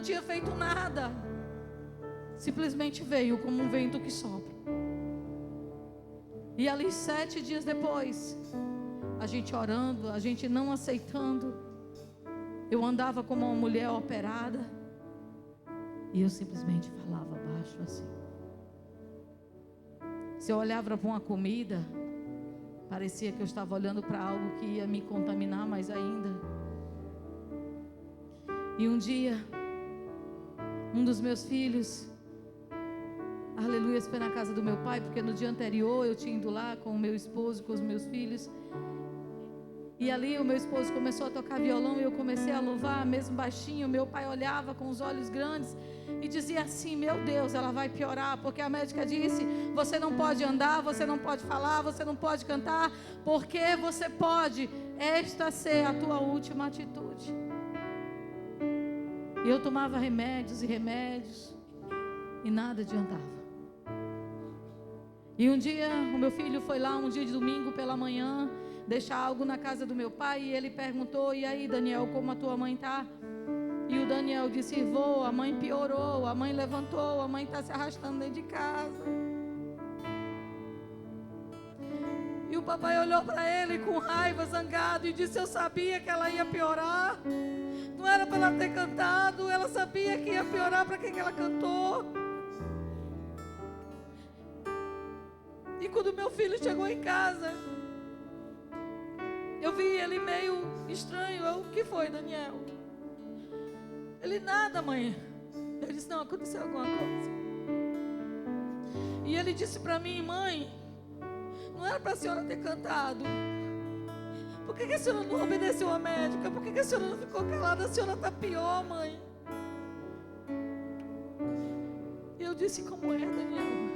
tinha feito nada. Simplesmente veio como um vento que sopra. E ali 7 dias depois, a gente orando, a gente não aceitando, eu andava como uma mulher operada, e eu simplesmente falava baixo assim. Se eu olhava para uma comida, parecia que eu estava olhando para algo que ia me contaminar mais ainda. E um dia, um dos meus filhos, aleluia, foi na casa do meu pai, porque no dia anterior eu tinha ido lá com o meu esposo, com os meus filhos. E ali o meu esposo começou a tocar violão e eu comecei a louvar, mesmo baixinho. Meu pai olhava com os olhos grandes e dizia assim: meu Deus, ela vai piorar, porque a médica disse: você não pode andar, você não pode falar, você não pode cantar, porque você pode esta ser a tua última atitude. E eu tomava remédios e remédios e nada adiantava. E um dia o meu filho foi lá, um dia de domingo pela manhã, deixar algo na casa do meu pai, e ele perguntou: e aí, Daniel, como a tua mãe está? E o Daniel disse: vô, a mãe piorou, a mãe levantou, a mãe está se arrastando dentro de casa. E o papai olhou para ele com raiva, zangado, e disse: eu sabia que ela ia piorar. Não era para ela ter cantado, ela sabia que ia piorar. Para que ela cantou? E quando meu filho chegou em casa, eu vi ele meio estranho. Eu: o que foi, Daniel? Ele: nada, mãe. Eu disse: não, aconteceu alguma coisa. E ele disse para mim: mãe, não era para a senhora ter cantado. Por que a senhora não obedeceu a médica? Por que a senhora não ficou calada? A senhora está pior, mãe. E eu disse: como é, Daniel?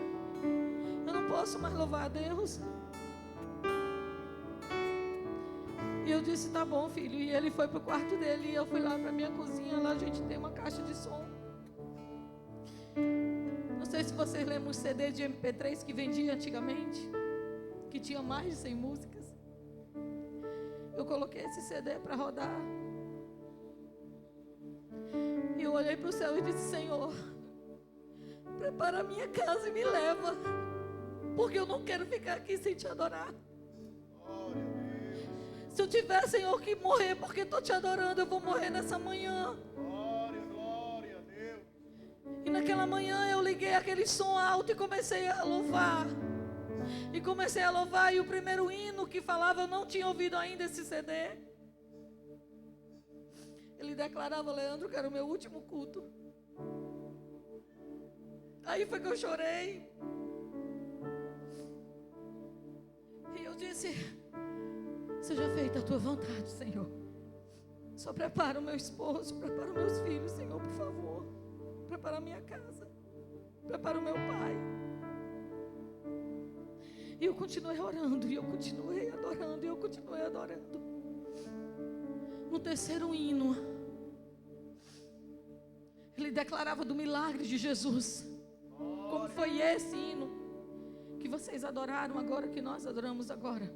Eu não posso mais louvar a Deus. E eu disse: tá bom, filho. E ele foi para o quarto dele, e eu fui lá para a minha cozinha. Lá a gente tem uma caixa de som. Não sei se vocês lembram os CD de MP3 que vendia antigamente, que tinha mais de 100 músicas. Eu coloquei esse CD para rodar. E eu olhei para o céu e disse: Senhor, prepara a minha casa e me leva, porque eu não quero ficar aqui sem te adorar. Se eu tiver, Senhor, que morrer porque estou te adorando, eu vou morrer nessa manhã. Glória a Deus. E naquela manhã eu liguei aquele som alto e comecei a louvar. E comecei a louvar, e o primeiro hino que falava, eu não tinha ouvido ainda esse CD. Ele declarava: Leandro, que era o meu último culto. Aí foi que eu chorei. E eu disse: seja feita a tua vontade, Senhor. Só prepara o meu esposo, prepara os meus filhos, Senhor, por favor. Prepara a minha casa, prepara o meu pai. E eu continuei orando, e eu continuei adorando, e eu continuei adorando. No terceiro hino, ele declarava do milagre de Jesus. Como foi esse hino que vocês adoraram agora, que nós adoramos agora.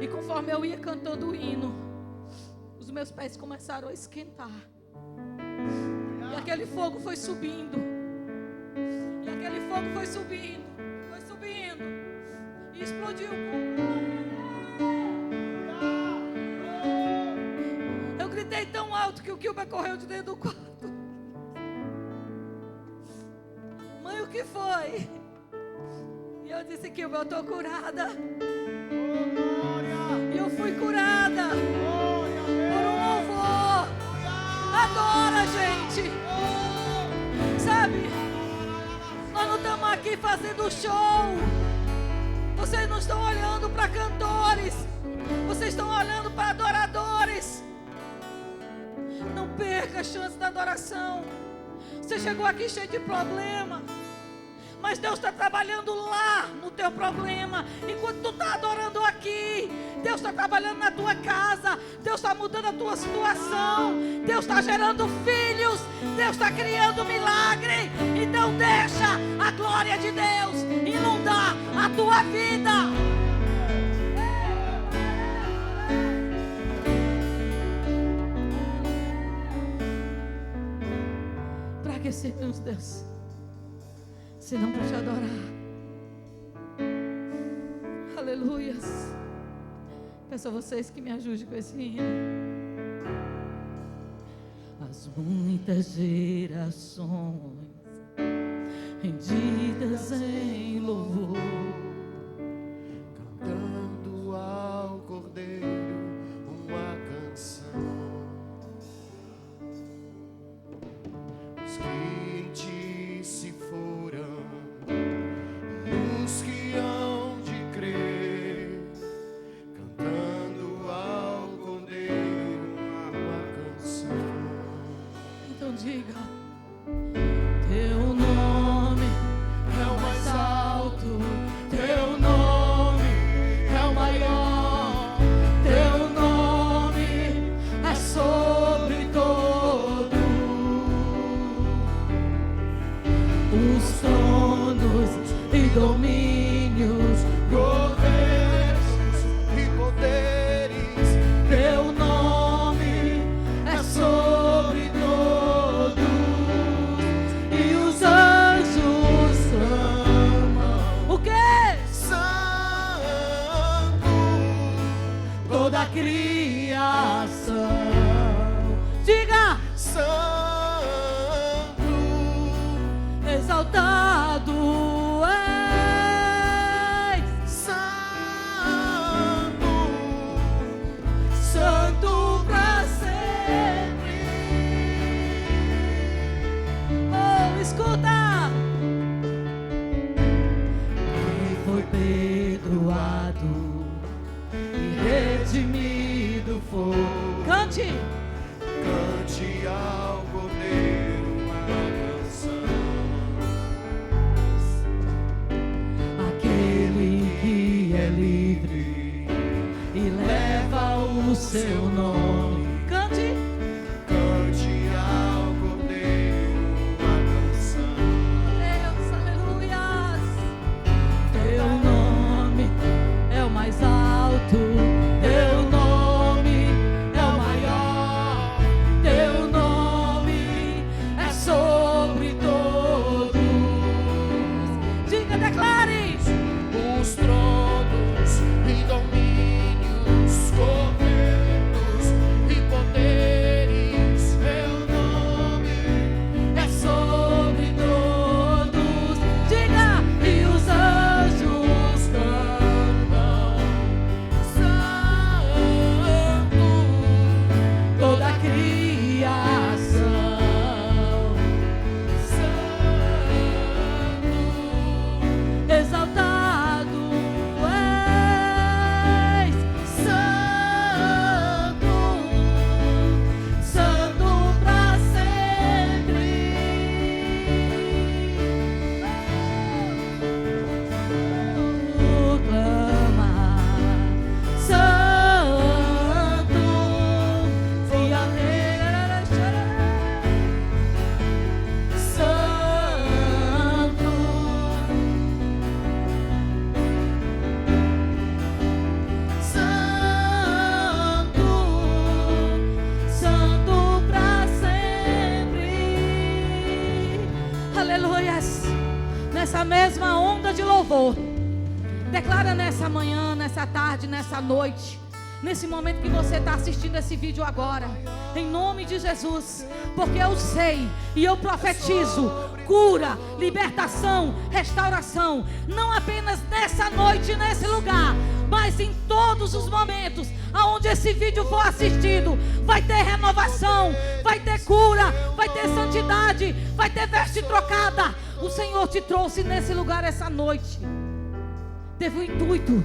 E conforme eu ia cantando o hino, os meus pés começaram a esquentar. E aquele fogo foi subindo. E aquele fogo foi subindo. E explodiu. Eu gritei tão alto que o Kilber correu de dentro do quarto. Mãe, o que foi? E eu disse: Kilber, eu estou curada. E eu fui curada por um louvor. Adora, gente. Sabe, nós não estamos aqui fazendo show. Vocês não estão olhando para cantores, vocês estão olhando para adoradores. Não perca a chance da adoração. Você chegou aqui cheio de problema, mas Deus está trabalhando lá no teu problema. Enquanto tu está adorando aqui, Deus está trabalhando na tua casa. Deus está mudando a tua situação. Deus está gerando filhos. Deus está criando milagre. Então deixa a glória de Deus inundar a tua vida. aquecer-nos, Deus, senão para te adorar. Aleluias. Peço a vocês que me ajudem com esse hino. As muitas gerações rendidas em louvor, cantando ao Cordeiro uma canção. Os que em ti se foram e os que hão de crer, cantando ao Cordeiro uma canção. então diga: teu nome É o mais alto, teu nome é o maior, teu nome é sobre todo. Os tronos e domínios, governos e poderes, teu nome é sobre todos. E os anjos clamam. O quê? santo, Toda a criação. Diga: santo, exaltado és, santo, santo pra sempre. Oh, escuta! E foi perdoado e redimido foi. Cante! cante ao Cordeiro uma canção. Aquele que é livre e leva o seu nome. Cante! Cante ao Cordeiro uma canção. Deus, aleluias! Teu nome é o mais alto, teu nome é o maior, teu nome é sobre todos. Diga, declare! Os tronos e domínios, governos e poderes, teu nome É sobre todos. Diga! E os anjos cantam. Santo, toda a criação. Exaltado és, santo, santo pra sempre. Clama, santo, e a negra santo. Santo, santo pra sempre. Aleluias. Nessa mesma onda de louvor, declara nessa manhã, nessa tarde, nessa noite, nesse momento que você está assistindo esse vídeo agora, em nome de Jesus, porque eu sei e eu profetizo cura, libertação, restauração, não apenas nessa noite, nesse lugar, mas em todos os momentos aonde esse vídeo for assistido, vai ter renovação, vai ter cura, vai ter santidade, vai ter veste trocada. O Senhor te trouxe nesse lugar essa noite, teve um intuito,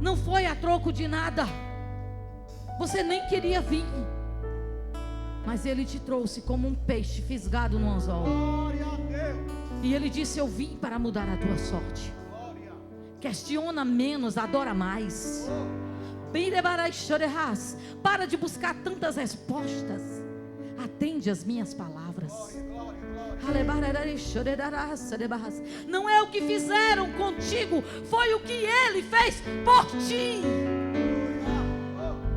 não foi a troco de nada, você nem queria vir, mas Ele te trouxe como um peixe fisgado no anzol. glória a Deus, E Ele disse: eu vim para mudar a tua sorte. glória. Questiona menos, adora mais. Para de buscar tantas respostas. Atende as minhas palavras. Não é o que fizeram contigo, foi o que Ele fez por ti.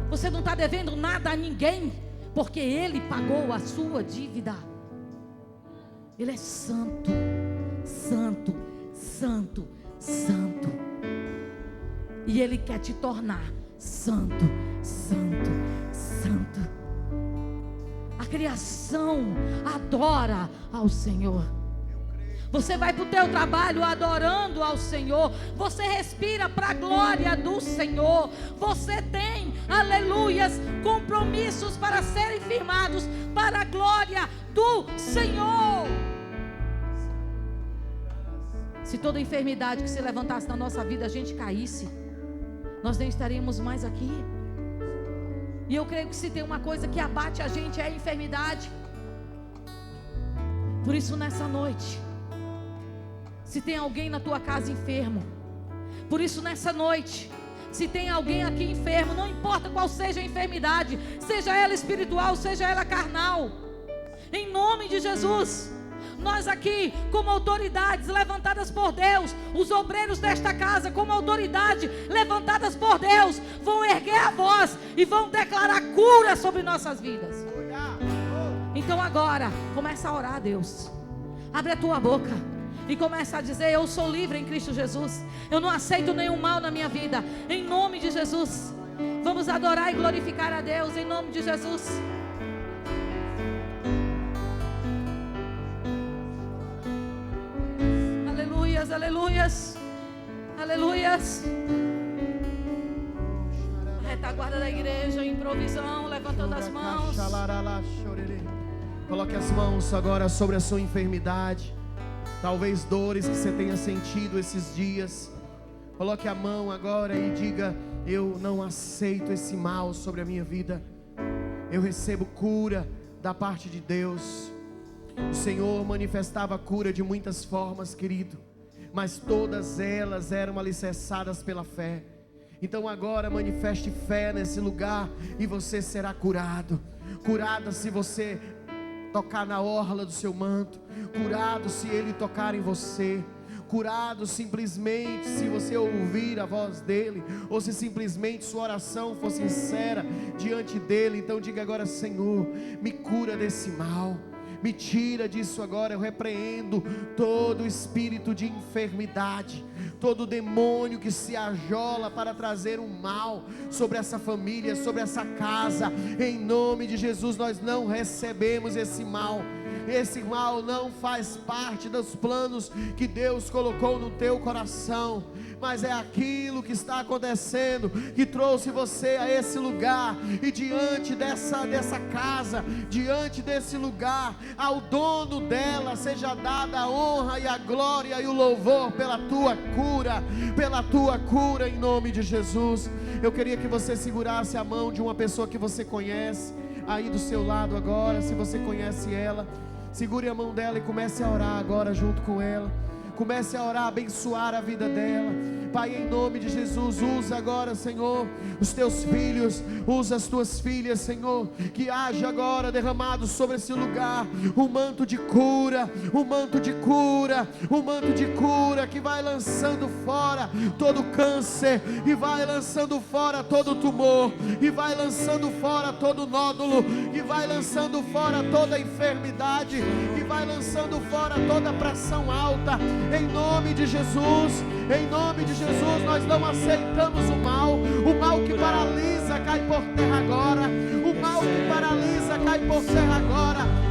Você não está devendo nada a ninguém, porque Ele pagou a sua dívida. Ele é santo, santo, santo, santo. E Ele quer te tornar santo, santo, santo. A criação adora ao Senhor. Você vai para o teu trabalho adorando ao Senhor. Você respira para a glória do Senhor. Você tem, aleluias, compromissos para serem firmados para a glória do Senhor. Se toda enfermidade que se levantasse na nossa vida a gente caísse, nós nem estaríamos mais aqui. E eu creio que se tem uma coisa que abate a gente é a enfermidade. Por isso nessa noite, se tem alguém na tua casa enfermo, por isso nessa noite, se tem alguém aqui enfermo, não importa qual seja a enfermidade, seja ela espiritual, seja ela carnal, em nome de Jesus, nós aqui como autoridades levantadas por Deus, os obreiros desta casa como autoridade levantadas por Deus, vão erguer a voz e vão declarar cura sobre nossas vidas. Então agora, começa a orar a Deus, abre a tua boca e começa a dizer: eu sou livre em Cristo Jesus, eu não aceito nenhum mal na minha vida, em nome de Jesus. Vamos adorar e glorificar a Deus em nome de Jesus. Aleluias, aleluias, aleluias. A retaguarda da igreja em provisão, levantando as mãos. Coloque as mãos agora sobre a sua enfermidade. Talvez dores que você tenha sentido esses dias. Coloque a mão agora e diga: eu não aceito esse mal sobre a minha vida. Eu recebo cura da parte de Deus. O Senhor manifestava a cura de muitas formas, querido, mas todas elas eram alicerçadas pela fé. Então agora manifeste fé nesse lugar e você será curado. Curada se você tocar na orla do seu manto, curado se Ele tocar em você, curado simplesmente se você ouvir a voz dEle, ou se simplesmente sua oração for sincera diante dEle. Então diga agora: Senhor, me cura desse mal, me tira disso agora. Eu repreendo todo espírito de enfermidade, todo demônio que se ajola para trazer um mal sobre essa família, sobre essa casa. Em nome de Jesus, nós não recebemos esse mal. Esse mal não faz parte dos planos que Deus colocou no teu coração, mas é aquilo que está acontecendo que trouxe você a esse lugar. E diante dessa casa, diante desse lugar, ao dono dela seja dada a honra e a glória e o louvor pela tua cura em nome de Jesus. Eu queria que você segurasse a mão de uma pessoa que você conhece aí do seu lado agora. Se você conhece ela, segure a mão dela e comece a orar agora junto com ela. Comece a orar, abençoar a vida dela. Pai, em nome de Jesus, usa agora, Senhor, os teus filhos, usa as tuas filhas, Senhor, que haja agora derramado sobre esse lugar um manto de cura, um manto de cura, um manto de cura que vai lançando fora todo câncer, e vai lançando fora todo tumor, e vai lançando fora todo nódulo, e vai lançando fora toda enfermidade, e vai lançando fora toda pressão alta. Em nome de Jesus, em nome de Jesus, nós não aceitamos o mal que paralisa cai por terra agora, o mal que paralisa cai por terra agora.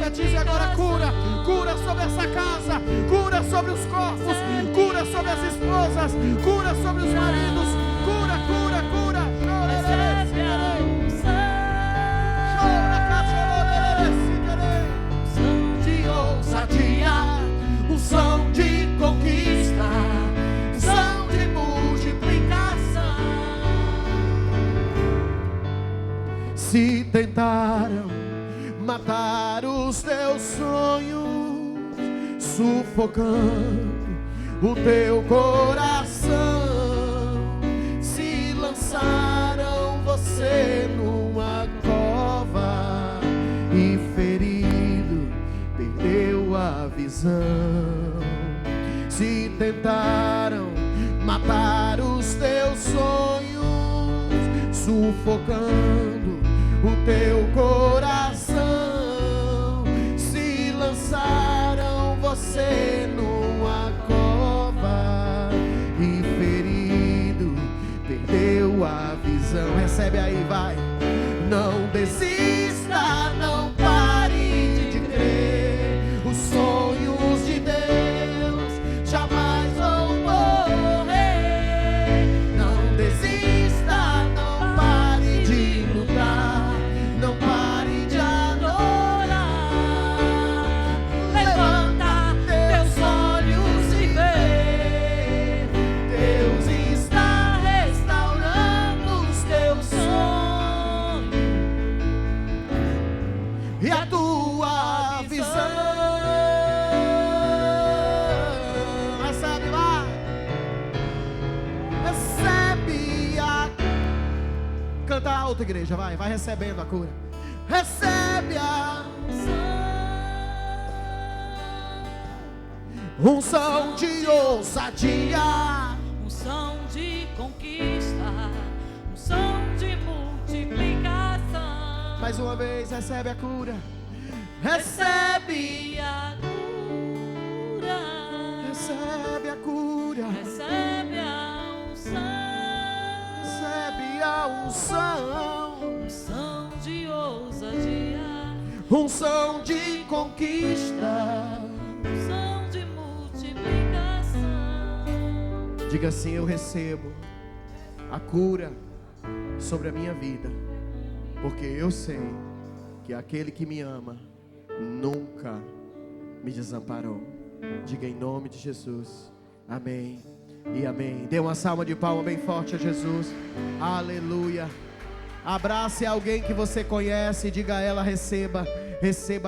Profetize agora cura, cura sobre essa casa, cura sobre os corpos, cura sobre as esposas, cura sobre os maridos, a cura. Recebe a unção de ousadia, unção de conquista, unção de multiplicação. Se tentaram matar os teus sonhos, sufocando o teu coração, se lançaram você numa cova e ferido perdeu a visão. Se tentaram matar os teus sonhos, sufocando o teu coração, se lançaram você numa cova e ferido perdeu a visão. Recebe aí, vai. Não desista, não pare de crer. Os sonhos de Deus jamais vão morrer. Não desista, não pare de lutar, não pare de adorar. Levanta teus olhos e vê. Deus Está restaurando os teus sonhos e a tua visão. Recebe lá. Recebe a. Canta alto, igreja, vai recebendo a cura. Recebe a unção de ousadia, unção de conquista, unção de multiplicação. mais uma vez, recebe a cura. Recebe, a cura, recebe a cura. recebe a Recebe a unção, unção de ousadia, unção de conquista. unção de multiplicação. Diga assim: eu recebo a cura sobre a minha vida, porque eu sei que aquele que me ama nunca me desamparou. Diga em nome de Jesus, amém e amém. Dê uma salva de palmas bem forte a Jesus. Aleluia. Abrace alguém que você conhece e diga a ela: receba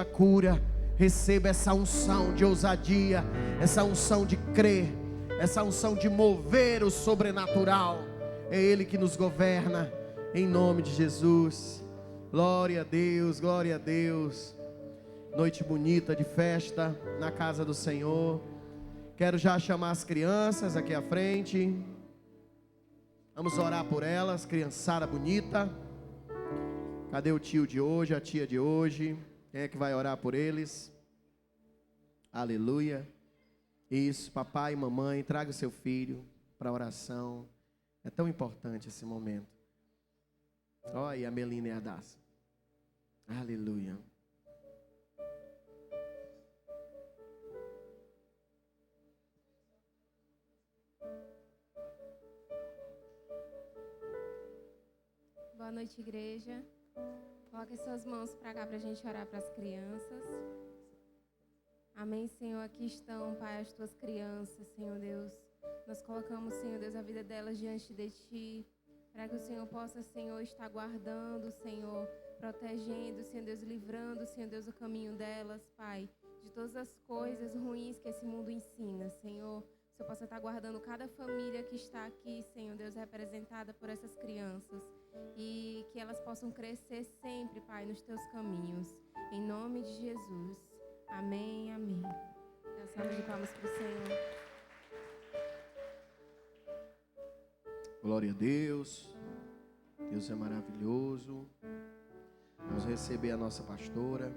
a cura, receba essa unção de ousadia, essa unção de crer, essa unção de mover o sobrenatural. É Ele que nos governa, em nome de Jesus. Glória a Deus, glória a Deus. Noite bonita de festa na casa do Senhor. Quero já chamar as crianças aqui à frente. Vamos orar por elas, criançada bonita. Cadê o tio de hoje, a tia de hoje? Quem é que vai orar por eles? Aleluia. Isso, papai e mamãe, traga o seu filho para a oração. É tão importante esse momento. Olha aí a Melina e a Daça. Aleluia. Boa noite, igreja. Coloque suas mãos para cá para a gente orar para as crianças. Amém, Senhor. Aqui estão, Pai, as tuas crianças, Senhor Deus. Nós colocamos, Senhor Deus, a vida delas diante de Ti, para que o Senhor possa, Senhor, estar guardando, Senhor, protegendo, Senhor Deus, livrando, Senhor Deus, o caminho delas, Pai, de todas as coisas ruins que esse mundo ensina, Senhor. Que o Senhor possa estar guardando cada família que está aqui, Senhor Deus, representada por essas crianças. E que elas possam crescer sempre, Pai, nos Teus caminhos. Em nome de Jesus. Amém, amém. Dá uma salva de palmas para o Senhor. Glória a Deus. Deus é maravilhoso. Vamos receber a nossa pastora.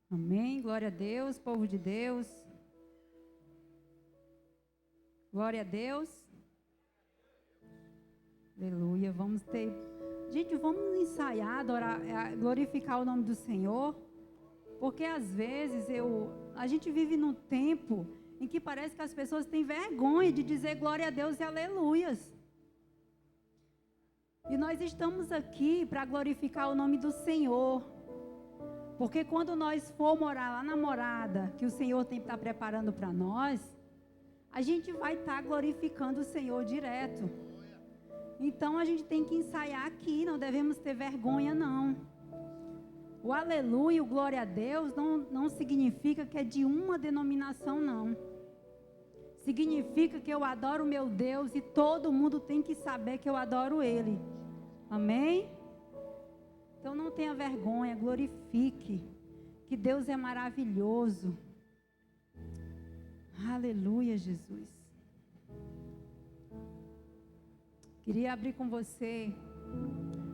Amém, glória a Deus, povo de Deus. Glória a Deus. Aleluia. Gente, vamos ensaiar, adorar, glorificar o nome do Senhor. Porque às vezes a gente vive num tempo em que parece que as pessoas têm vergonha de dizer glória a Deus e aleluias. E nós estamos aqui para glorificar o nome do Senhor. Porque quando nós for morar lá na morada, que o Senhor tem que estar preparando para nós, a gente vai estar glorificando o Senhor direto. Então a gente tem que ensaiar aqui, não devemos ter vergonha não. O aleluia, o glória a Deus, não significa que é de uma denominação não. Significa que eu adoro o meu Deus e todo mundo tem que saber que eu adoro Ele. Amém? Então não tenha vergonha, glorifique, que Deus é maravilhoso. Aleluia, Jesus. Queria abrir com você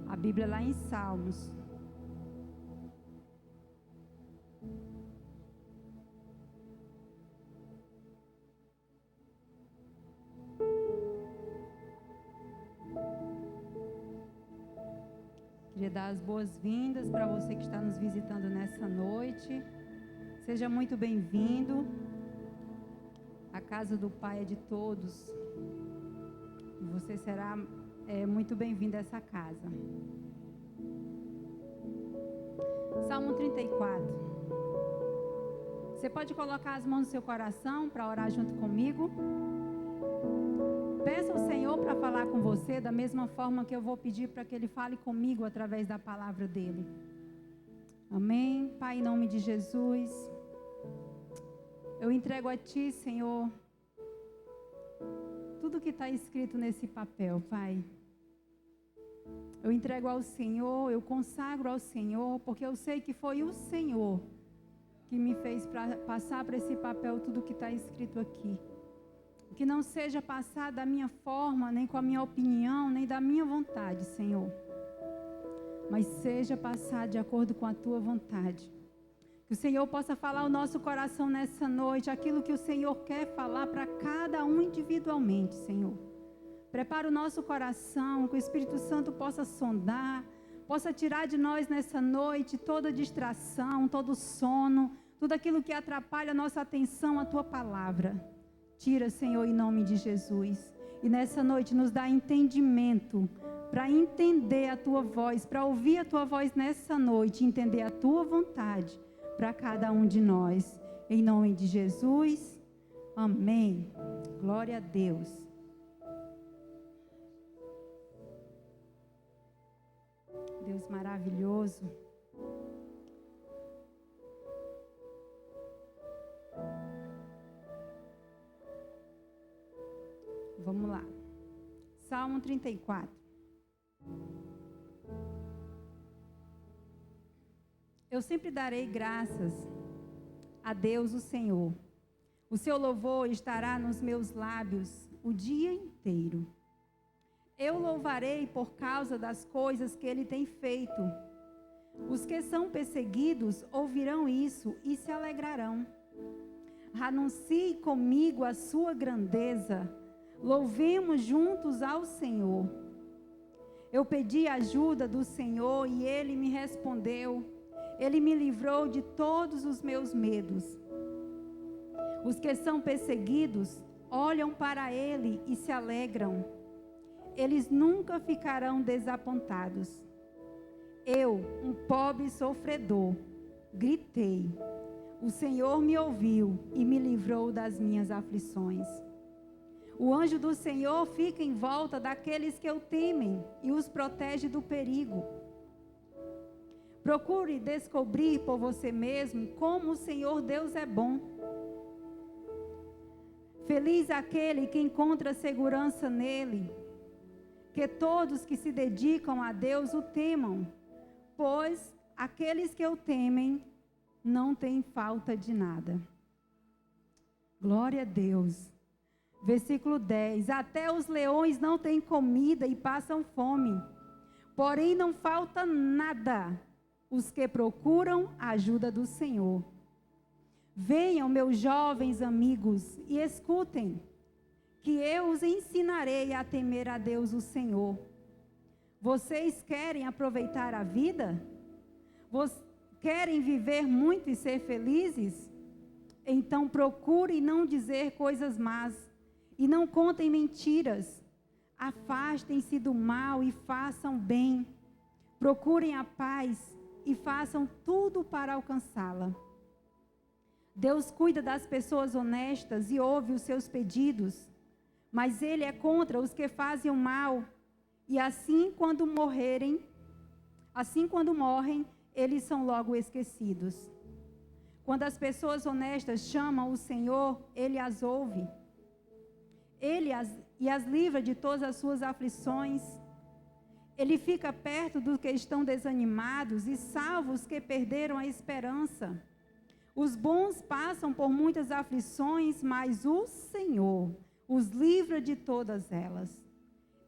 a Bíblia lá em Salmos. Queria dar as boas-vindas para você que está nos visitando nessa noite. Seja muito bem-vindo. A casa do Pai é de todos. E você será muito bem-vindo a essa casa. Salmo 34. Você pode colocar as mãos no seu coração para orar junto comigo? Peça ao Senhor para falar com você da mesma forma que eu vou pedir para que Ele fale comigo através da palavra dEle. Amém? Pai, em nome de Jesus, eu entrego a Ti, Senhor, tudo que está escrito nesse papel, Pai. Eu entrego ao Senhor, eu consagro ao Senhor, porque eu sei que foi o Senhor que me fez passar para esse papel tudo que está escrito aqui. Que não seja passado da minha forma, nem com a minha opinião, nem da minha vontade, Senhor. Mas seja passado de acordo com a Tua vontade. Que o Senhor possa falar ao nosso coração nessa noite, aquilo que o Senhor quer falar para cada um individualmente, Senhor. Prepara o nosso coração, que o Espírito Santo possa sondar, possa tirar de nós nessa noite toda distração, todo sono, tudo aquilo que atrapalha a nossa atenção à Tua palavra. Tira, Senhor, em nome de Jesus. E nessa noite nos dá entendimento para entender a Tua voz, para ouvir a Tua voz nessa noite, entender a Tua vontade para cada um de nós. Em nome de Jesus. Amém. Glória a Deus. Deus maravilhoso. Vamos lá. Salmo 34. Eu sempre darei graças a Deus, o Senhor. O seu louvor estará nos meus lábios o dia inteiro. Eu louvarei por causa das coisas que Ele tem feito. Os que são perseguidos ouvirão isso e se alegrarão. Anuncie comigo a sua grandeza. Louvemos juntos ao Senhor. Eu pedi ajuda do Senhor e Ele me respondeu. Ele me livrou de todos os meus medos. Os que são perseguidos olham para Ele e se alegram. Eles nunca ficarão desapontados. Eu, um pobre sofredor, gritei. O Senhor me ouviu e me livrou das minhas aflições. O anjo do Senhor fica em volta daqueles que o temem e os protege do perigo. Procure descobrir por você mesmo como o Senhor Deus é bom. Feliz aquele que encontra segurança nele. Que todos que se dedicam a Deus o temam, pois aqueles que o temem não têm falta de nada. Glória a Deus. Versículo 10. Até os leões não têm comida e passam fome, porém não falta nada os que procuram a ajuda do Senhor. Venham, meus jovens amigos, e escutem, que eu os ensinarei a temer a Deus o Senhor. Vocês querem aproveitar a vida? Querem viver muito e ser felizes? Então procurem não dizer coisas más e não contem mentiras. Afastem-se do mal e façam bem. Procurem a paz e façam tudo para alcançá-la. Deus cuida das pessoas honestas e ouve os seus pedidos, mas Ele é contra os que fazem o mal, e assim quando morrem, eles são logo esquecidos. Quando as pessoas honestas chamam o Senhor, Ele as ouve. Ele as livra de todas as suas aflições. Ele fica perto dos que estão desanimados e salva os que perderam a esperança. Os bons passam por muitas aflições, mas o Senhor os livra de todas elas.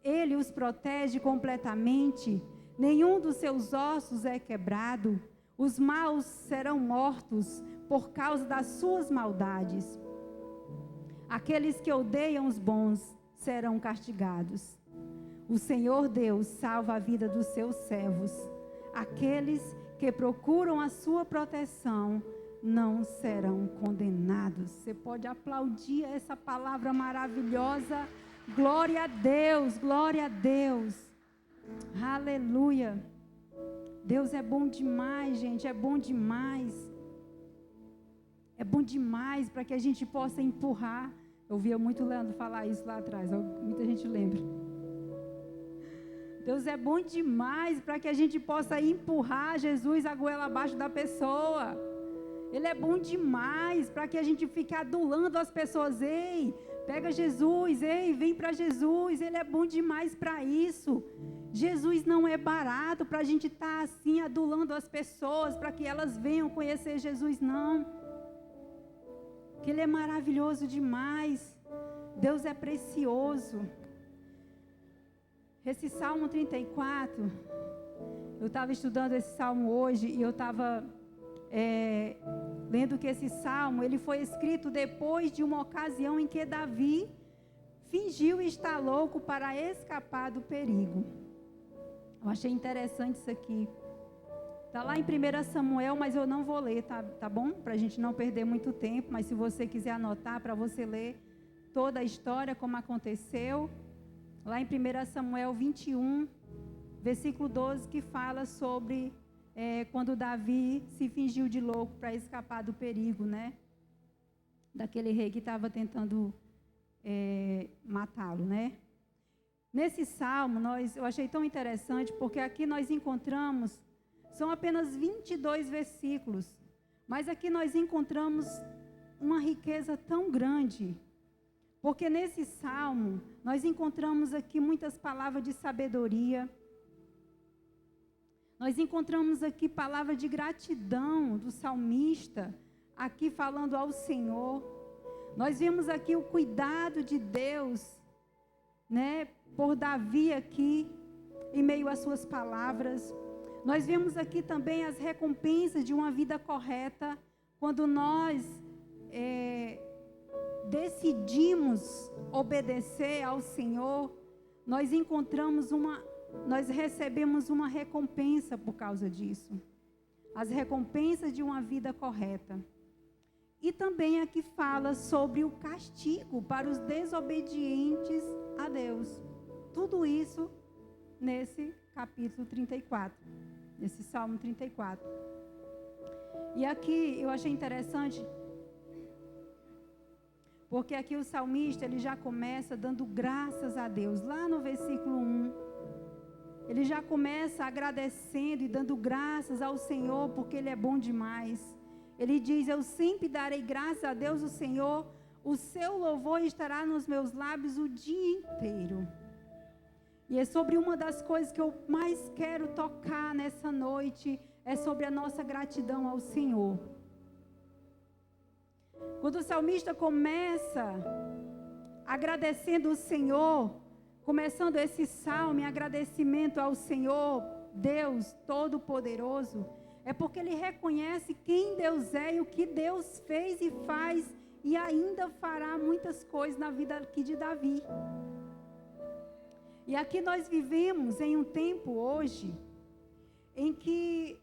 Ele os protege completamente, nenhum dos seus ossos é quebrado. Os maus serão mortos por causa das suas maldades. Aqueles que odeiam os bons serão castigados. O Senhor Deus salva a vida dos seus servos. Aqueles que procuram a sua proteção não serão condenados. Você pode aplaudir essa palavra maravilhosa. Glória a Deus, glória a Deus. Aleluia. Deus é bom demais, gente, é bom demais. É bom demais para que a gente possa empurrar. Eu ouvia muito o Leandro falar isso lá atrás, muita gente lembra. Deus é bom demais para que a gente possa empurrar Jesus a goela abaixo da pessoa. Ele é bom demais para que a gente fique adulando as pessoas. Ei, pega Jesus, ei, vem para Jesus. Ele é bom demais para isso. Jesus não é barato para a gente estar assim adulando as pessoas para que elas venham conhecer Jesus, não. Que Ele é maravilhoso demais. Deus é precioso. Esse Salmo 34, eu estava estudando esse Salmo hoje e eu estava lendo que esse Salmo, ele foi escrito depois de uma ocasião em que Davi fingiu estar louco para escapar do perigo. Eu achei interessante isso aqui. Está lá em 1 Samuel, mas eu não vou ler, tá bom? Para a gente não perder muito tempo, mas se você quiser anotar para você ler toda a história, como aconteceu. Lá em 1 Samuel 21, versículo 12, que fala sobre quando Davi se fingiu de louco para escapar do perigo, né? Daquele rei que estava tentando matá-lo, né? Nesse salmo, eu achei tão interessante, porque aqui nós encontramos, são apenas 22 versículos, mas aqui nós encontramos uma riqueza tão grande. Porque nesse salmo, nós encontramos aqui muitas palavras de sabedoria. Nós encontramos aqui palavras de gratidão do salmista, aqui falando ao Senhor. Nós vemos aqui o cuidado de Deus, né, por Davi aqui, em meio às suas palavras. Nós vemos aqui também as recompensas de uma vida correta, quando nós decidimos obedecer ao Senhor, nós recebemos uma recompensa por causa disso. As recompensas de uma vida correta. E também aqui fala sobre o castigo para os desobedientes a Deus. Tudo isso nesse capítulo 34, nesse Salmo 34. E aqui eu achei interessante, porque aqui o salmista, ele já começa dando graças a Deus. Lá no versículo 1, ele já começa agradecendo e dando graças ao Senhor, porque Ele é bom demais. Ele diz: eu sempre darei graças a Deus, o Senhor, o seu louvor estará nos meus lábios o dia inteiro. E é sobre uma das coisas que eu mais quero tocar nessa noite, é sobre a nossa gratidão ao Senhor. Quando o salmista começa agradecendo o Senhor, começando esse salmo em agradecimento ao Senhor, Deus Todo-Poderoso, é porque ele reconhece quem Deus é e o que Deus fez e faz e ainda fará muitas coisas na vida aqui de Davi. E aqui nós vivemos em um tempo hoje em que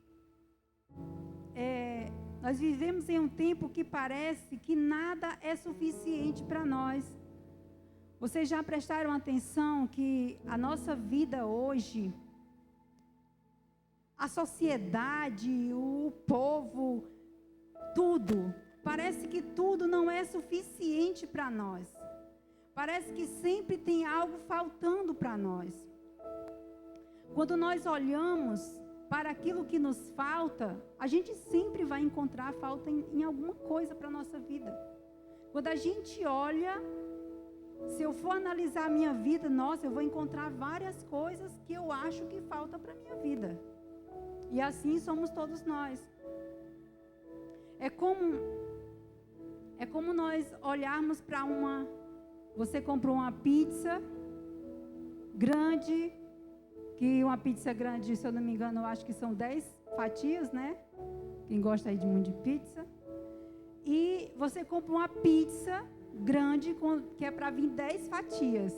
nós vivemos em um tempo que parece que nada é suficiente para nós. Vocês já prestaram atenção que a nossa vida hoje, a sociedade, o povo, tudo, parece que tudo não é suficiente para nós. Parece que sempre tem algo faltando para nós. Quando nós olhamos para aquilo que nos falta, a gente sempre vai encontrar falta em alguma coisa para a nossa vida. Quando a gente olha, se eu for analisar a minha vida, nossa, eu vou encontrar várias coisas que eu acho que falta para a minha vida. E assim somos todos nós. É como nós olharmos para você comprou uma pizza grande, que uma pizza grande, se eu não me engano, eu acho que são 10 fatias, né? Quem gosta aí de muito de pizza. E você compra uma pizza grande, que é para vir 10 fatias.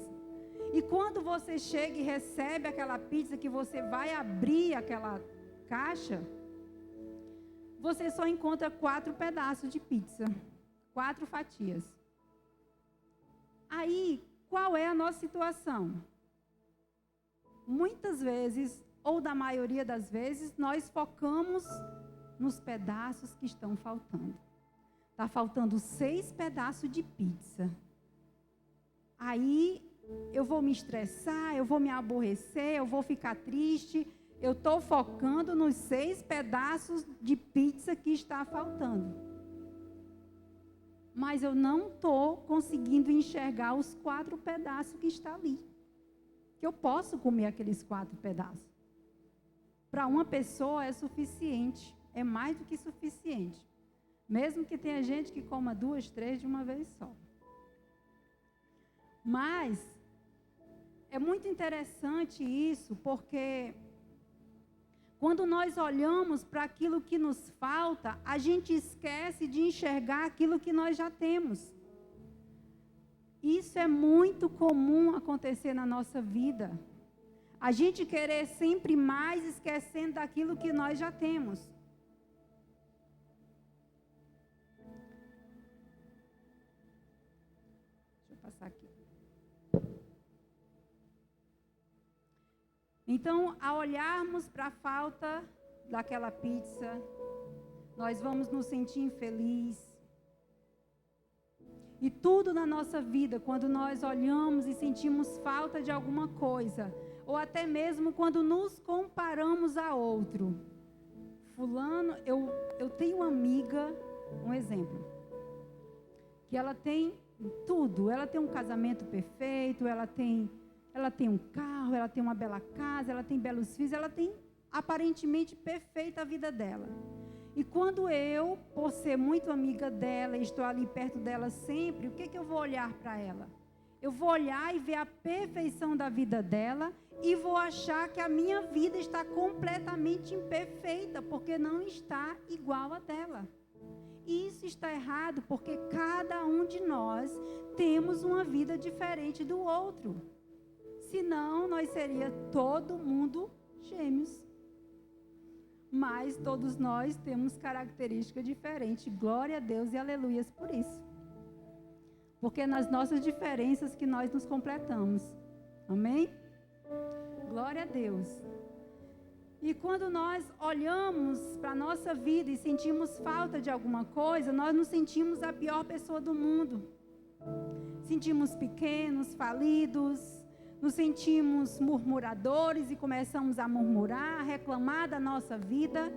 E quando você chega e recebe aquela pizza, que você vai abrir aquela caixa, você só encontra 4 pedaços de pizza, 4 fatias. Aí, qual é a nossa situação? Muitas vezes, ou da maioria das vezes, nós focamos nos pedaços que estão faltando. Está faltando 6 pedaços de pizza. Aí, eu vou me estressar, eu vou me aborrecer, eu vou ficar triste. Eu estou focando nos 6 pedaços de pizza que está faltando. Mas eu não estou conseguindo enxergar os 4 pedaços que estão ali. Que eu posso comer aqueles 4 pedaços. Para uma pessoa é suficiente. É mais do que suficiente. Mesmo que tenha gente que coma 2, 3 de uma vez só. Mas é muito interessante isso, porque quando nós olhamos para aquilo que nos falta, a gente esquece de enxergar aquilo que nós já temos. Isso é muito comum acontecer na nossa vida. A gente querer sempre mais, esquecendo daquilo que nós já temos. Deixa eu passar aqui. Então, ao olharmos para a falta daquela pizza, nós vamos nos sentir infelizes. E tudo na nossa vida, quando nós olhamos e sentimos falta de alguma coisa, ou até mesmo quando nos comparamos a outro. Fulano, eu tenho uma amiga, um exemplo, que ela tem tudo. Ela tem um casamento perfeito, ela tem um carro, ela tem uma bela casa, ela tem belos filhos, ela tem aparentemente perfeita a vida dela. E quando eu, por ser muito amiga dela, estou ali perto dela sempre, o que eu vou olhar para ela? Eu vou olhar e ver a perfeição da vida dela e vou achar que a minha vida está completamente imperfeita, porque não está igual a dela. E isso está errado, porque cada um de nós temos uma vida diferente do outro. Senão, nós seríamos todo mundo gêmeos. Mas todos nós temos características diferentes. Glória a Deus e aleluias por isso. Porque é nas nossas diferenças que nós nos completamos. Amém? Glória a Deus. E quando nós olhamos para a nossa vida e sentimos falta de alguma coisa, nós nos sentimos a pior pessoa do mundo. Sentimos pequenos, falidos, nos sentimos murmuradores e começamos a murmurar, a reclamar da nossa vida.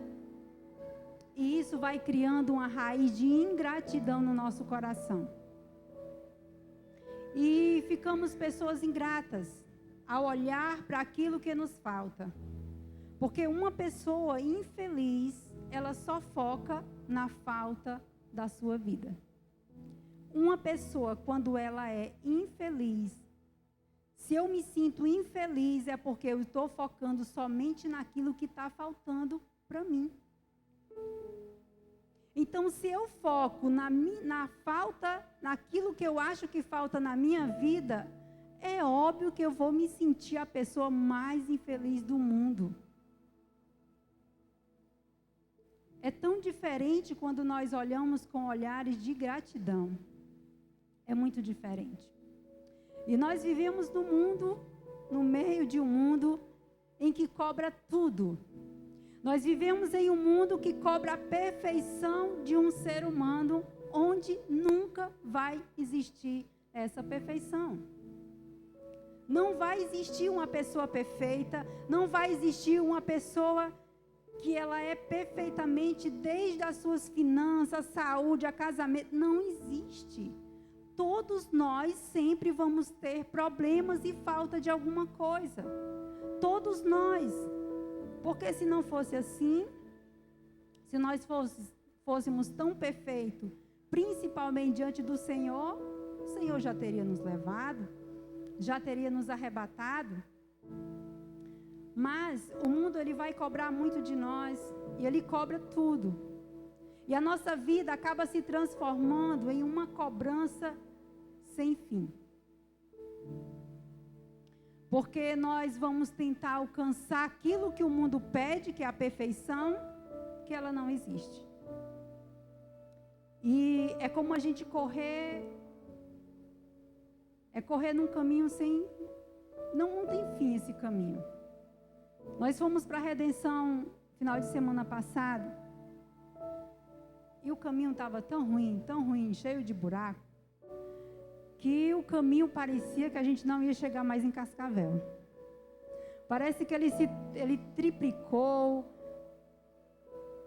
E isso vai criando uma raiz de ingratidão no nosso coração. E ficamos pessoas ingratas ao olhar para aquilo que nos falta. Porque uma pessoa infeliz, ela só foca na falta da sua vida. Uma pessoa, quando ela é infeliz, se eu me sinto infeliz, é porque eu estou focando somente naquilo que está faltando para mim. Então, se eu foco na falta, naquilo que eu acho que falta na minha vida, é óbvio que eu vou me sentir a pessoa mais infeliz do mundo. É tão diferente quando nós olhamos com olhares de gratidão. É muito diferente. E nós vivemos no mundo, no meio de um mundo em que cobra tudo. Nós vivemos em um mundo que cobra a perfeição de um ser humano, onde nunca vai existir essa perfeição. Não vai existir uma pessoa perfeita, não vai existir uma pessoa que ela é perfeitamente, desde as suas finanças, saúde, a casamento. Não existe. Todos nós sempre vamos ter problemas e falta de alguma coisa. Todos nós. Porque se não fosse assim, se nós fôssemos tão perfeitos, principalmente diante do Senhor, o Senhor já teria nos levado, já teria nos arrebatado. Mas o mundo, ele vai cobrar muito de nós, e ele cobra tudo. E a nossa vida acaba se transformando em uma cobrança sem fim. Porque nós vamos tentar alcançar aquilo que o mundo pede, que é a perfeição, que ela não existe. E é como a gente correr num caminho sem... Não tem fim esse caminho. Nós fomos para a redenção final de semana passado, e o caminho estava tão ruim, cheio de buraco, que o caminho parecia que a gente não ia chegar mais em Cascavel. Parece que ele triplicou,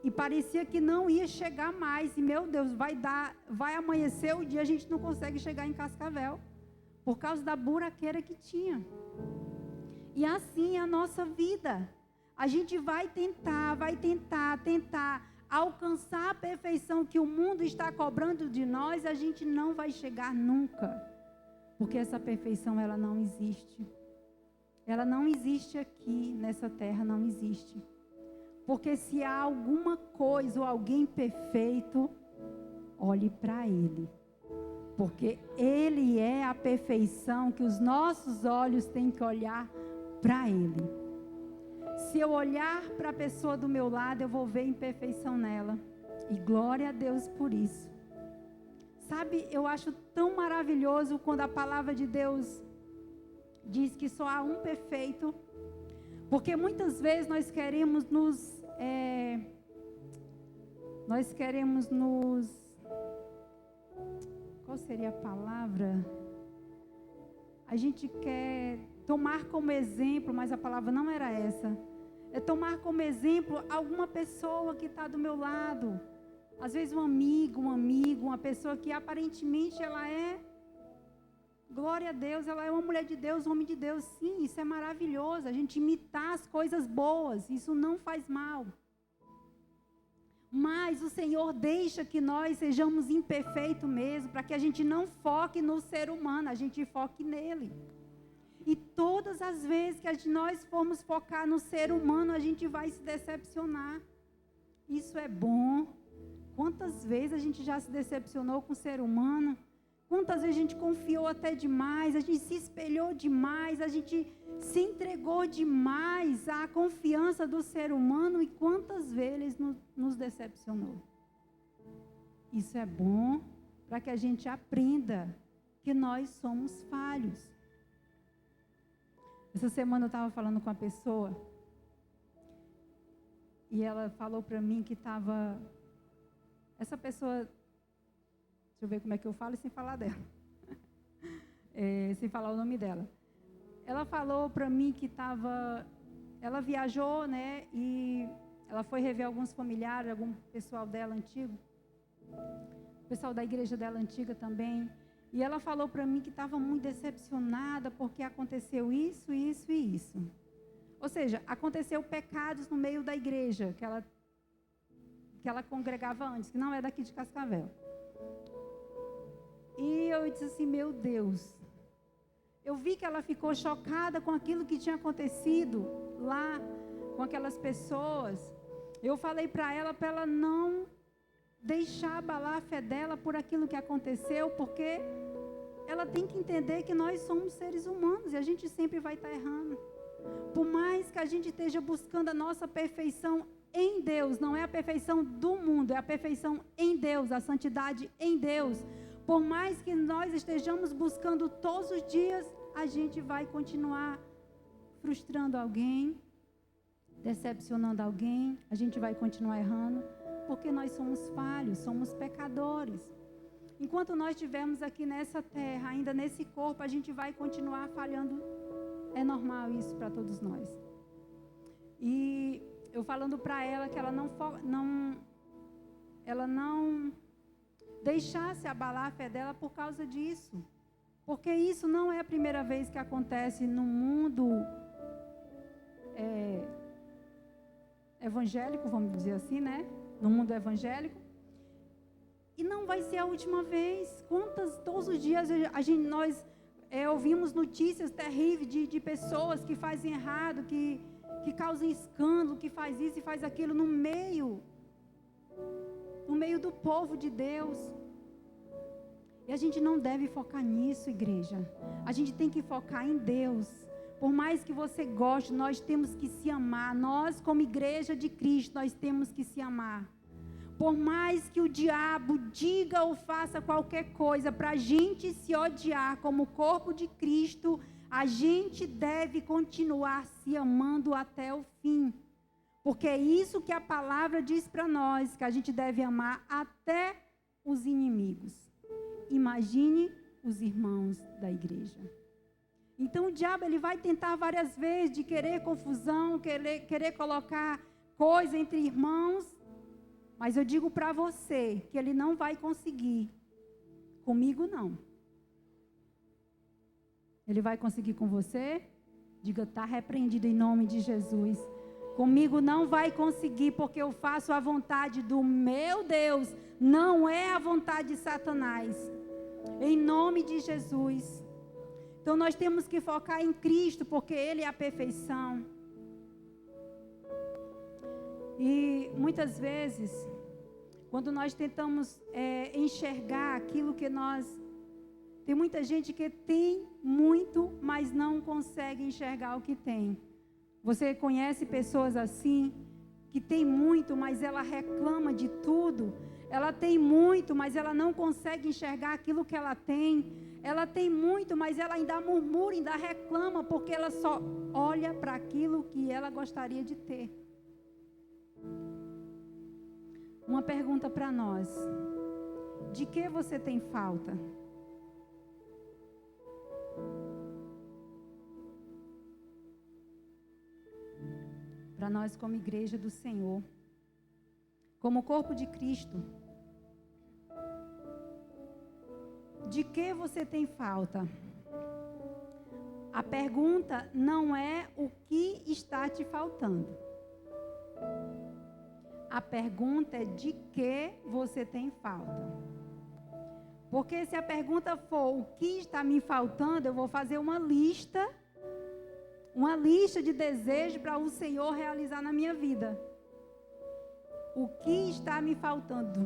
e parecia que não ia chegar mais. E, meu Deus, vai amanhecer o dia, a gente não consegue chegar em Cascavel, por causa da buraqueira que tinha. E assim é a nossa vida. A gente vai tentar alcançar a perfeição que o mundo está cobrando de nós, a gente não vai chegar nunca. Porque essa perfeição, ela não existe. Ela não existe aqui, nessa terra, não existe. Porque se há alguma coisa ou alguém perfeito, olhe para Ele. Porque Ele é a perfeição que os nossos olhos têm que olhar para Ele. Se eu olhar para a pessoa do meu lado, eu vou ver imperfeição nela. E glória a Deus por isso. Sabe, eu acho tão maravilhoso quando a palavra de Deus diz que só há um perfeito. Porque muitas vezes nós queremos qual seria a palavra? A gente quer tomar como exemplo, mas a palavra não era essa. É tomar como exemplo alguma pessoa que está do meu lado. Às vezes um amigo, uma pessoa que aparentemente ela é, glória a Deus, ela é uma mulher de Deus, um homem de Deus. Sim, isso é maravilhoso. A gente imitar as coisas boas, isso não faz mal. Mas o Senhor deixa que nós sejamos imperfeitos mesmo, para que a gente não foque no ser humano, a gente foque nele. E todas as vezes que nós formos focar no ser humano, a gente vai se decepcionar. Isso é bom. Quantas vezes a gente já se decepcionou com o ser humano? Quantas vezes a gente confiou até demais, a gente se espelhou demais, a gente se entregou demais à confiança do ser humano, e quantas vezes nos decepcionou? Isso é bom para que a gente aprenda que nós somos falhos. Essa semana eu estava falando com uma pessoa, e ela falou para mim que estava... Essa pessoa... Deixa eu ver como é que eu falo sem falar dela. Sem falar o nome dela. Ela falou para mim que estava... Ela viajou, né? E ela foi rever alguns familiares, algum pessoal dela antigo. O pessoal da igreja dela antiga também. E ela falou para mim que estava muito decepcionada porque aconteceu isso, isso e isso. Ou seja, aconteceu pecados no meio da igreja que ela congregava antes, que não é daqui de Cascavel. E eu disse assim, meu Deus. Eu vi que ela ficou chocada com aquilo que tinha acontecido lá, com aquelas pessoas. Eu falei para ela não deixar abalar a fé dela por aquilo que aconteceu, porque ela tem que entender que nós somos seres humanos e a gente sempre vai estar errando. Por mais que a gente esteja buscando a nossa perfeição em Deus, não é a perfeição do mundo, é a perfeição em Deus, a santidade em Deus. Por mais que nós estejamos buscando todos os dias, a gente vai continuar frustrando alguém, decepcionando alguém, a gente vai continuar errando, porque nós somos falhos, somos pecadores. Enquanto nós estivermos aqui nessa terra, ainda nesse corpo, a gente vai continuar falhando. É normal isso para todos nós. E eu falando para ela que ela não deixasse abalar a fé dela por causa disso. Porque isso não é a primeira vez que acontece no mundo evangélico, vamos dizer assim, né? No mundo evangélico. E não vai ser a última vez. Todos os dias nós ouvimos notícias terríveis de pessoas que fazem errado, que causam escândalo, que faz isso e faz aquilo no meio do povo de Deus. E a gente não deve focar nisso, igreja. A gente tem que focar em Deus. Por mais que você goste, nós temos que se amar. Nós, como igreja de Cristo, nós temos que se amar. Por mais que o diabo diga ou faça qualquer coisa para a gente se odiar como corpo de Cristo, a gente deve continuar se amando até o fim. Porque é isso que a palavra diz para nós, que a gente deve amar até os inimigos. Imagine os irmãos da igreja. Então o diabo ele vai tentar várias vezes de querer confusão, querer colocar coisa entre irmãos. Mas eu digo para você que ele não vai conseguir. Comigo não. Ele vai conseguir com você? Diga, está repreendido em nome de Jesus. Comigo não vai conseguir, porque eu faço a vontade do meu Deus. Não é a vontade de Satanás. Em nome de Jesus. Então nós temos que focar em Cristo, porque Ele é a perfeição. E muitas vezes, quando nós tentamos enxergar aquilo que nós... Tem muita gente que tem muito, mas não consegue enxergar o que tem. Você conhece pessoas assim, que tem muito, mas ela reclama de tudo. Ela tem muito, mas ela não consegue enxergar aquilo que ela tem. Ela tem muito, mas ela ainda murmura, ainda reclama, porque ela só olha para aquilo que ela gostaria de ter. Uma pergunta para nós: de que você tem falta? Para nós, como igreja do Senhor, como corpo de Cristo, de que você tem falta? A pergunta não é o que está te faltando. A pergunta é de que você tem falta. Porque se a pergunta for o que está me faltando, eu vou fazer uma lista de desejos para o Senhor realizar na minha vida. O que está me faltando?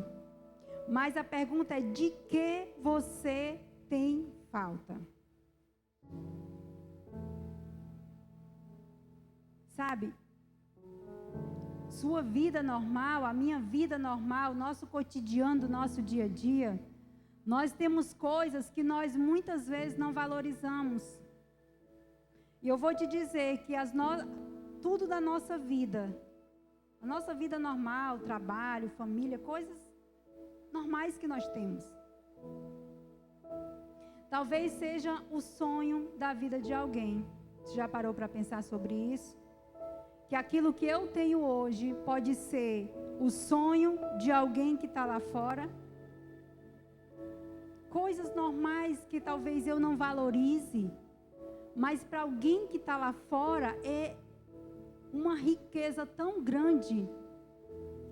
Mas a pergunta é de que você tem falta? Sabe? Sua vida normal, a minha vida normal, nosso cotidiano do nosso dia a dia, nós temos coisas que nós muitas vezes não valorizamos. E eu vou te dizer que tudo da nossa vida, a nossa vida normal, trabalho, família, coisas normais que nós temos. Talvez seja o sonho da vida de alguém. Você já parou para pensar sobre isso? Que aquilo que eu tenho hoje pode ser o sonho de alguém que está lá fora. Coisas normais que talvez eu não valorize, mas para alguém que está lá fora é uma riqueza tão grande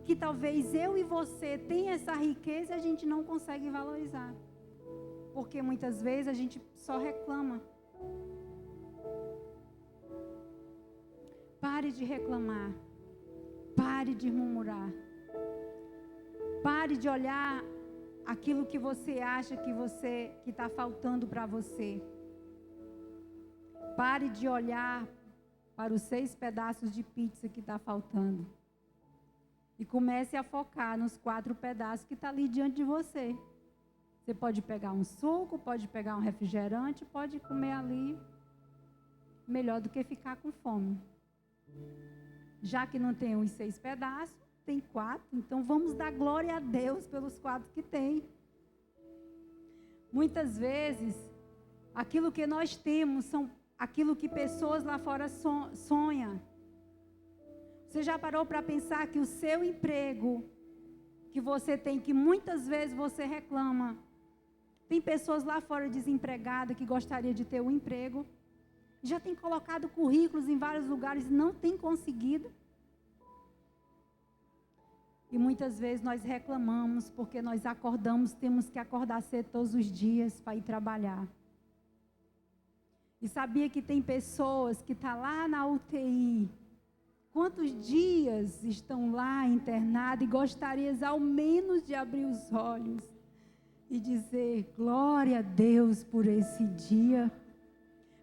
que talvez eu e você tenha essa riqueza e a gente não consegue valorizar. Porque muitas vezes a gente só reclama. Pare de reclamar. Pare de murmurar. Pare de olhar aquilo que você acha que está faltando para você. Pare de olhar para os 6 pedaços de pizza que está faltando. E comece a focar nos 4 pedaços que estão ali diante de você. Você pode pegar um suco, pode pegar um refrigerante, pode comer ali. Melhor do que ficar com fome. Já que não tem os 6 pedaços, tem 4. Então vamos dar glória a Deus pelos 4 que tem. Muitas vezes, aquilo que nós temos são aquilo que pessoas lá fora sonham. Você já parou para pensar que o seu emprego que você tem, que muitas vezes você reclama, tem pessoas lá fora desempregadas que gostariam de ter um emprego, já tem colocado currículos em vários lugares e não tem conseguido. E muitas vezes nós reclamamos porque nós acordamos, temos que acordar cedo todos os dias para ir trabalhar. E sabia que tem pessoas que estão lá na UTI, quantos dias estão lá internadas e gostariam ao menos de abrir os olhos e dizer glória a Deus por esse dia.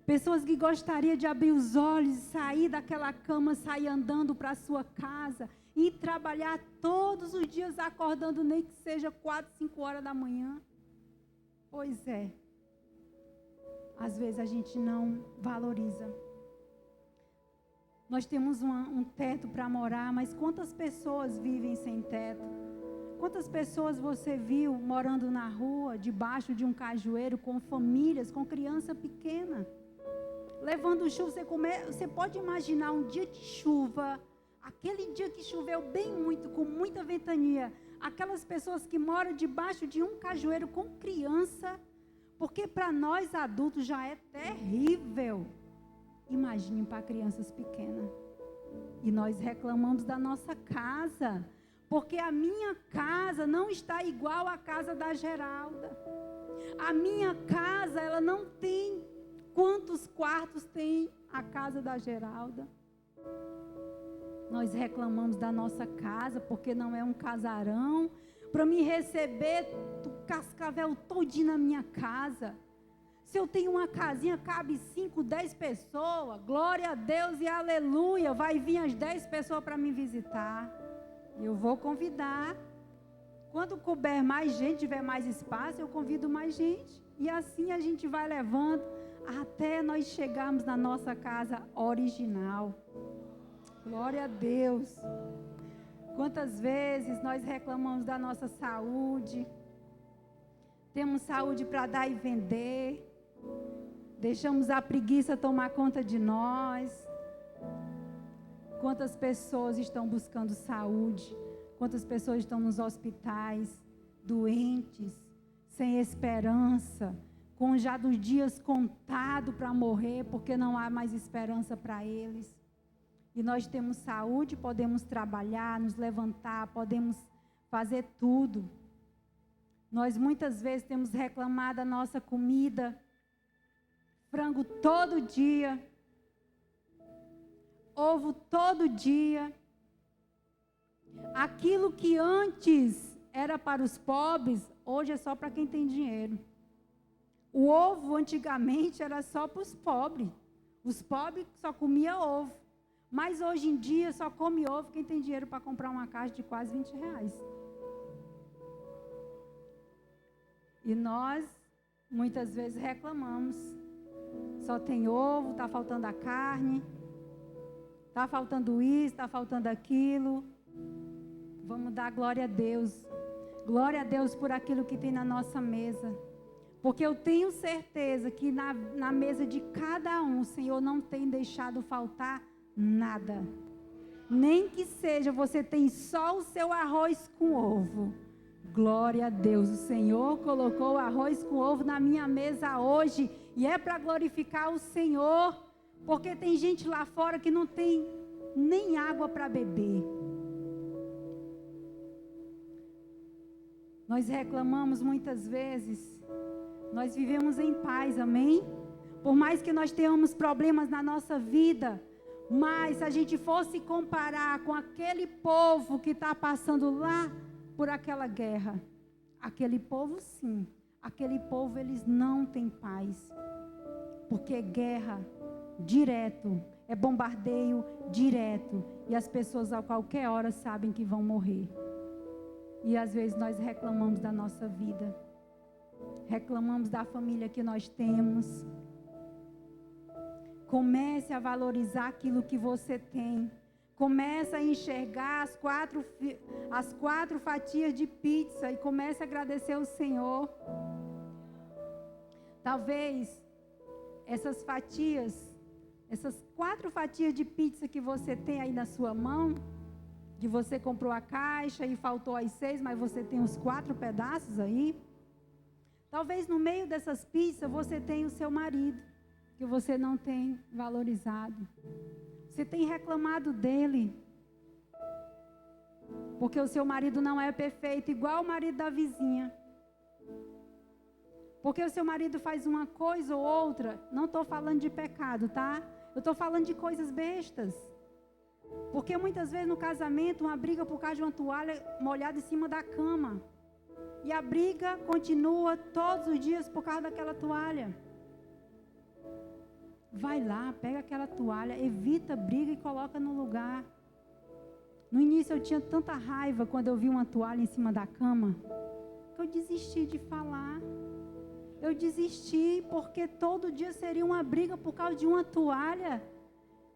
Pessoas que gostariam de abrir os olhos e sair daquela cama, sair andando para a sua casa e trabalhar todos os dias acordando, nem que seja 4, 5 horas da manhã. Pois é. Às vezes a gente não valoriza. Nós temos um teto para morar, mas quantas pessoas vivem sem teto? Quantas pessoas você viu morando na rua, debaixo de um cajueiro, com famílias, com criança pequena? Levando chuva, você pode imaginar um dia de chuva, aquele dia que choveu bem muito, com muita ventania, aquelas pessoas que moram debaixo de um cajueiro com criança, porque para nós adultos já é terrível. Imagine para crianças pequenas. E nós reclamamos da nossa casa, porque a minha casa não está igual à casa da Geralda. A minha casa, ela não tem quantos quartos tem a casa da Geralda. Nós reclamamos da nossa casa, porque não é um casarão. Para me receber do cascavel todinho na minha casa. Se eu tenho uma casinha, cabe 5, 10 pessoas, glória a Deus e aleluia, vai vir as 10 pessoas para me visitar. Eu vou convidar. Quando couber mais gente, tiver mais espaço, eu convido mais gente. E assim a gente vai levando até nós chegarmos na nossa casa original. Glória a Deus. Quantas vezes nós reclamamos da nossa saúde. Temos saúde para dar e vender. Deixamos a preguiça tomar conta de nós. Quantas pessoas estão buscando saúde? Quantas pessoas estão nos hospitais, doentes, sem esperança, com já dos dias contados para morrer, porque não há mais esperança para eles. E nós temos saúde, podemos trabalhar, nos levantar, podemos fazer tudo. Nós muitas vezes temos reclamado da nossa comida, frango todo dia, ovo todo dia. Aquilo que antes era para os pobres, hoje é só para quem tem dinheiro. O ovo antigamente era só para os pobres. Os pobres só comiam ovo. Mas hoje em dia só come ovo quem tem dinheiro para comprar uma caixa de quase R$20. E nós, muitas vezes, reclamamos. Só tem ovo, está faltando a carne, está faltando isso, está faltando aquilo. Vamos dar glória a Deus. Glória a Deus por aquilo que tem na nossa mesa. Porque eu tenho certeza que na mesa de cada um, o Senhor não tem deixado faltar nada. Nem que seja, você tem só o seu arroz com ovo. Glória a Deus, o Senhor colocou o arroz com ovo na minha mesa hoje. E é para glorificar o Senhor. Porque tem gente lá fora que não tem nem água para beber. Nós reclamamos muitas vezes. Nós vivemos em paz, amém? Por mais que nós tenhamos problemas na nossa vida, mas se a gente fosse comparar com aquele povo que está passando lá por aquela guerra, aquele povo sim, aquele povo eles não têm paz. Porque é guerra direto, é bombardeio direto. E as pessoas a qualquer hora sabem que vão morrer. E às vezes nós reclamamos da nossa vida. Reclamamos da família que nós temos. Comece a valorizar aquilo que você tem. Comece a enxergar as quatro fatias de pizza e comece a agradecer ao Senhor. Talvez essas quatro fatias de pizza que você tem aí na sua mão, que você comprou a caixa e faltou as 6, mas você tem os 4 pedaços aí. Talvez no meio dessas pizzas você tenha o seu marido, que você não tem valorizado. Você tem reclamado dele, porque o seu marido não é perfeito, igual o marido da vizinha. Porque o seu marido faz uma coisa ou outra, não estou falando de pecado, tá? Eu estou falando de coisas bestas. Porque muitas vezes no casamento, uma briga por causa de uma toalha molhada em cima da cama. E a briga continua todos os dias por causa daquela toalha. Vai lá, pega aquela toalha, evita a briga e coloca no lugar. No início eu tinha tanta raiva quando eu vi uma toalha em cima da cama, que eu desisti de falar. Eu desisti porque todo dia seria uma briga por causa de uma toalha.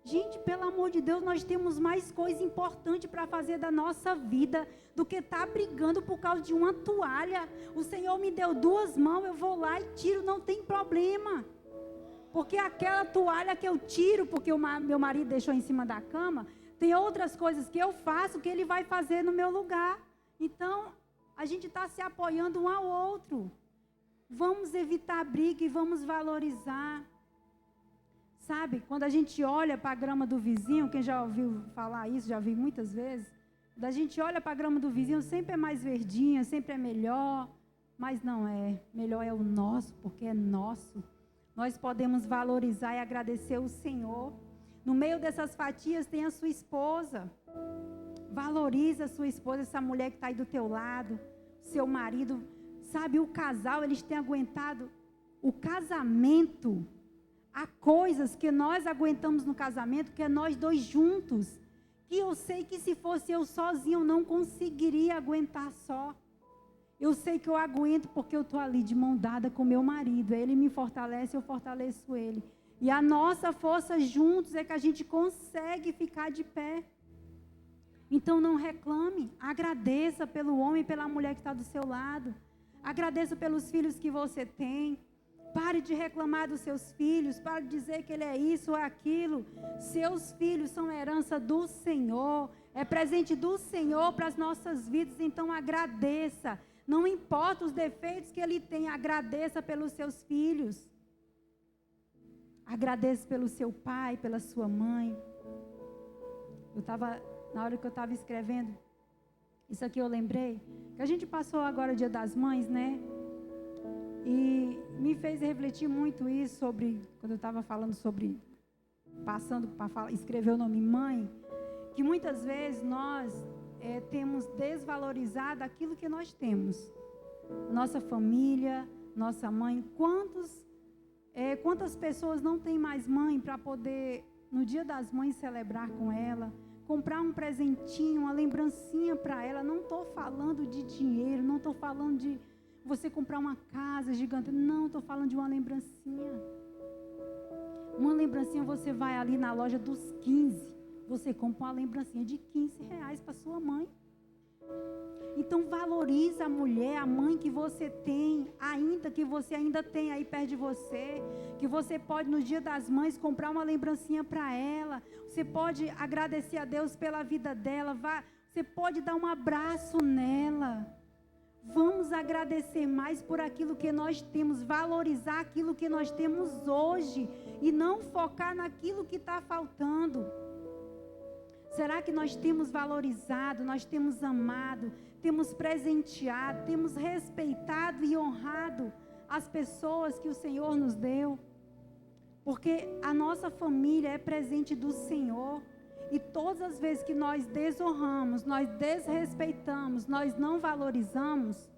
Gente, pelo amor de Deus, nós temos mais coisa importante para fazer da nossa vida do que estar brigando por causa de uma toalha. O Senhor me deu 2 mãos, eu vou lá e tiro, não tem problema. Porque aquela toalha que eu tiro, porque o meu marido deixou em cima da cama, tem outras coisas que eu faço que ele vai fazer no meu lugar. Então, a gente está se apoiando um ao outro. Vamos evitar a briga e vamos valorizar. Sabe, quando a gente olha para a grama do vizinho, quem já ouviu falar isso, já ouvi muitas vezes, quando a gente olha para a grama do vizinho, sempre é mais verdinha, sempre é melhor, mas não é. Melhor é o nosso, porque é nosso. Nós podemos valorizar e agradecer o Senhor. No meio dessas fatias tem a sua esposa. Valoriza a sua esposa, essa mulher que está aí do teu lado, seu marido. Sabe, o casal, eles têm aguentado o casamento. Há coisas que nós aguentamos no casamento, que é nós dois juntos. Que eu sei que se fosse eu sozinho, eu não conseguiria aguentar só. Eu sei que eu aguento porque eu estou ali de mão dada com meu marido. Ele me fortalece, eu fortaleço ele. E a nossa força juntos é que a gente consegue ficar de pé. Então não reclame, agradeça pelo homem e pela mulher que está do seu lado. Agradeça pelos filhos que você tem. Pare de reclamar dos seus filhos, pare de dizer que ele é isso ou é aquilo. Seus filhos são herança do Senhor, é presente do Senhor para as nossas vidas, então agradeça. Não importa os defeitos que ele tem, agradeça pelos seus filhos. Agradeça pelo seu pai, pela sua mãe. Na hora que eu estava escrevendo, isso aqui eu lembrei, que a gente passou agora o Dia das Mães, né? E me fez refletir muito isso sobre, quando eu estava falando sobre, passando para escrever o nome mãe, que muitas vezes nós temos desvalorizado aquilo que nós temos. Nossa família, nossa mãe. Quantas pessoas não têm mais mãe para poder, no Dia das Mães, celebrar com ela, comprar um presentinho, uma lembrancinha para ela. Não estou falando de dinheiro, não estou falando de você comprar uma casa gigante. Não, estou falando de uma lembrancinha. Uma lembrancinha, você vai ali na loja dos 15, você compra uma lembrancinha de R$15 para sua mãe. Então valoriza a mulher, a mãe que você tem, ainda que você ainda tem aí perto de você, que você pode no Dia das Mães comprar uma lembrancinha para ela. Você pode agradecer a Deus pela vida dela, você pode dar um abraço nela. Vamos agradecer mais por aquilo que nós temos, valorizar aquilo que nós temos hoje e não focar naquilo que está faltando. Será que nós temos valorizado, nós temos amado, temos presenteado, temos respeitado e honrado as pessoas que o Senhor nos deu? Porque a nossa família é presente do Senhor. E todas as vezes que nós desonramos, nós desrespeitamos, nós não valorizamos,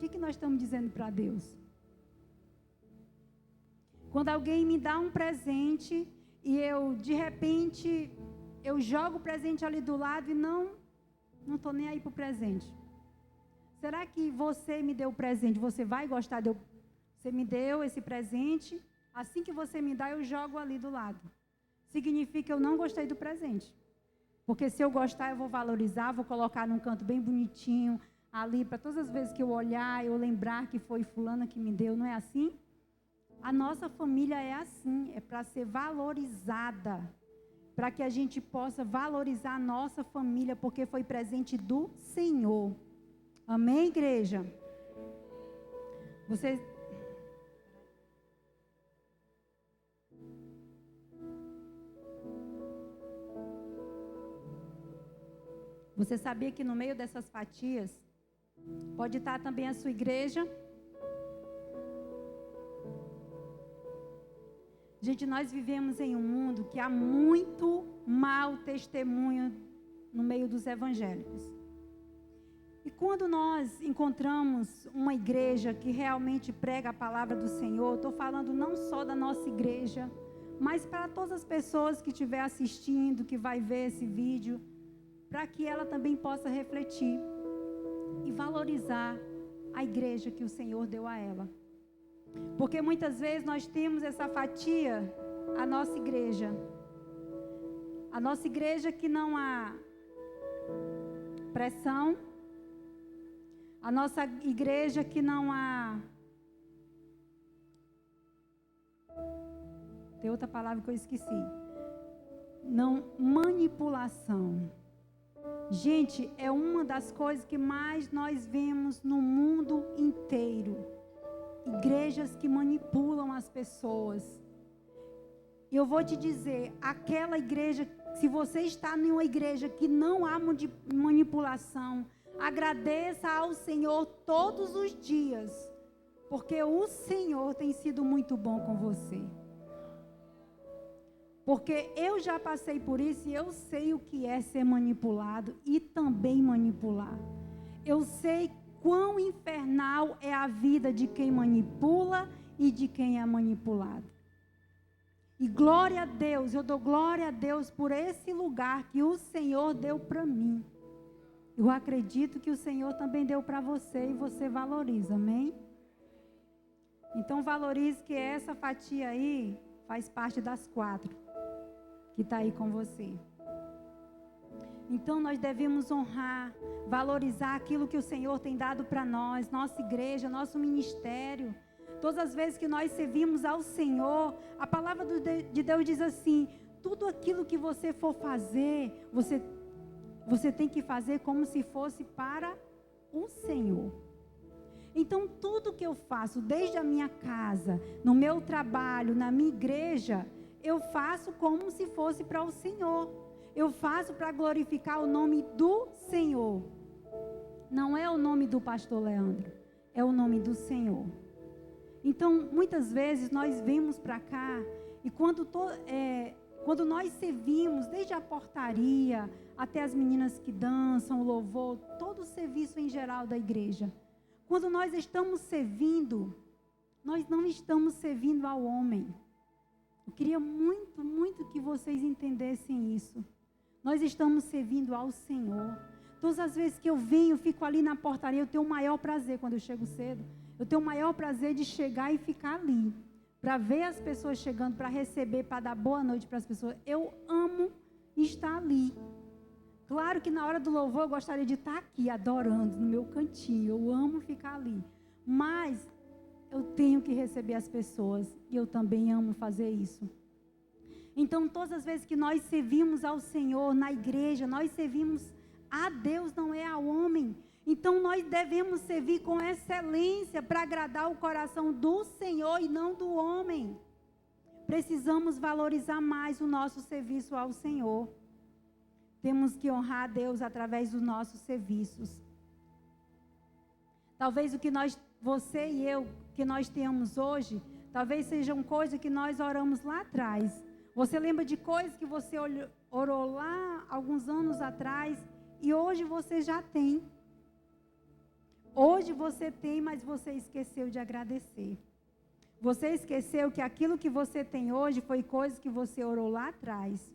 O que nós estamos dizendo para Deus? Quando alguém me dá um presente e eu, de repente, eu jogo o presente ali do lado e não estou nem aí para o presente. Será que você me deu o presente, você vai gostar de eu... Você me deu esse presente, assim que você me dá, eu jogo ali do lado. Significa que eu não gostei do presente. Porque se eu gostar, eu vou valorizar, vou colocar num canto bem bonitinho, ali, para todas as vezes que eu olhar, eu lembrar que foi fulana que me deu, não é assim? A nossa família é assim, é para ser valorizada, para que a gente possa valorizar a nossa família, porque foi presente do Senhor. Amém, igreja? Você sabia que no meio dessas fatias pode estar também a sua igreja? Gente, nós vivemos em um mundo que há muito mau testemunho no meio dos evangélicos. E quando nós encontramos uma igreja que realmente prega a palavra do Senhor, estou falando não só da nossa igreja, mas para todas as pessoas que estiver assistindo, que vai ver esse vídeo, para que ela também possa refletir e valorizar a igreja que o Senhor deu a ela. Porque muitas vezes nós temos essa fatia, a nossa igreja que não há pressão, a nossa igreja que não há... Tem outra palavra que eu esqueci. Não, manipulação. Gente, é uma das coisas que mais nós vemos no mundo inteiro. Igrejas que manipulam as pessoas. E eu vou te dizer, aquela igreja, se você está em uma igreja que não há manipulação, agradeça ao Senhor todos os dias, porque o Senhor tem sido muito bom com você. Porque eu já passei por isso e eu sei o que é ser manipulado e também manipular. Eu sei quão infernal é a vida de quem manipula e de quem é manipulado. E glória a Deus, eu dou glória a Deus por esse lugar que o Senhor deu para mim. Eu acredito que o Senhor também deu para você e você valoriza, amém? Então valorize que essa fatia aí faz parte das 4 que está aí com você. Então nós devemos honrar, valorizar aquilo que o Senhor tem dado para nós, nossa igreja, nosso ministério. Todas as vezes que nós servimos ao Senhor, a palavra de Deus diz assim: tudo aquilo que você for fazer, você tem que fazer como se fosse para o Senhor. Então tudo que eu faço, desde a minha casa, no meu trabalho, na minha igreja, eu faço como se fosse para o Senhor. Eu faço para glorificar o nome do Senhor. Não é o nome do pastor Leandro, é o nome do Senhor. Então, muitas vezes nós vemos para cá e quando nós servimos, desde a portaria até as meninas que dançam, o louvor, todo o serviço em geral da igreja, quando nós estamos servindo, nós não estamos servindo ao homem. Eu queria muito, muito que vocês entendessem isso. Nós estamos servindo ao Senhor. Todas as vezes que eu venho, fico ali na portaria, eu tenho o maior prazer quando eu chego cedo. Eu tenho o maior prazer de chegar e ficar ali, para ver as pessoas chegando, para receber, para dar boa noite para as pessoas. Eu amo estar ali. Claro que na hora do louvor eu gostaria de estar aqui, adorando, no meu cantinho. Eu amo ficar ali. Mas eu tenho que receber as pessoas e eu também amo fazer isso. Então, todas as vezes que nós servimos ao Senhor na igreja, nós servimos a Deus, não é ao homem. Então, nós devemos servir com excelência para agradar o coração do Senhor e não do homem. Precisamos valorizar mais o nosso serviço ao Senhor. Temos que honrar a Deus através dos nossos serviços. Talvez o que você e eu, que nós tenhamos hoje, talvez sejam coisas que nós oramos lá atrás. Você lembra de coisas que você orou lá alguns anos atrás e hoje você já tem. Hoje você tem, mas você esqueceu de agradecer. Você esqueceu que aquilo que você tem hoje foi coisa que você orou lá atrás.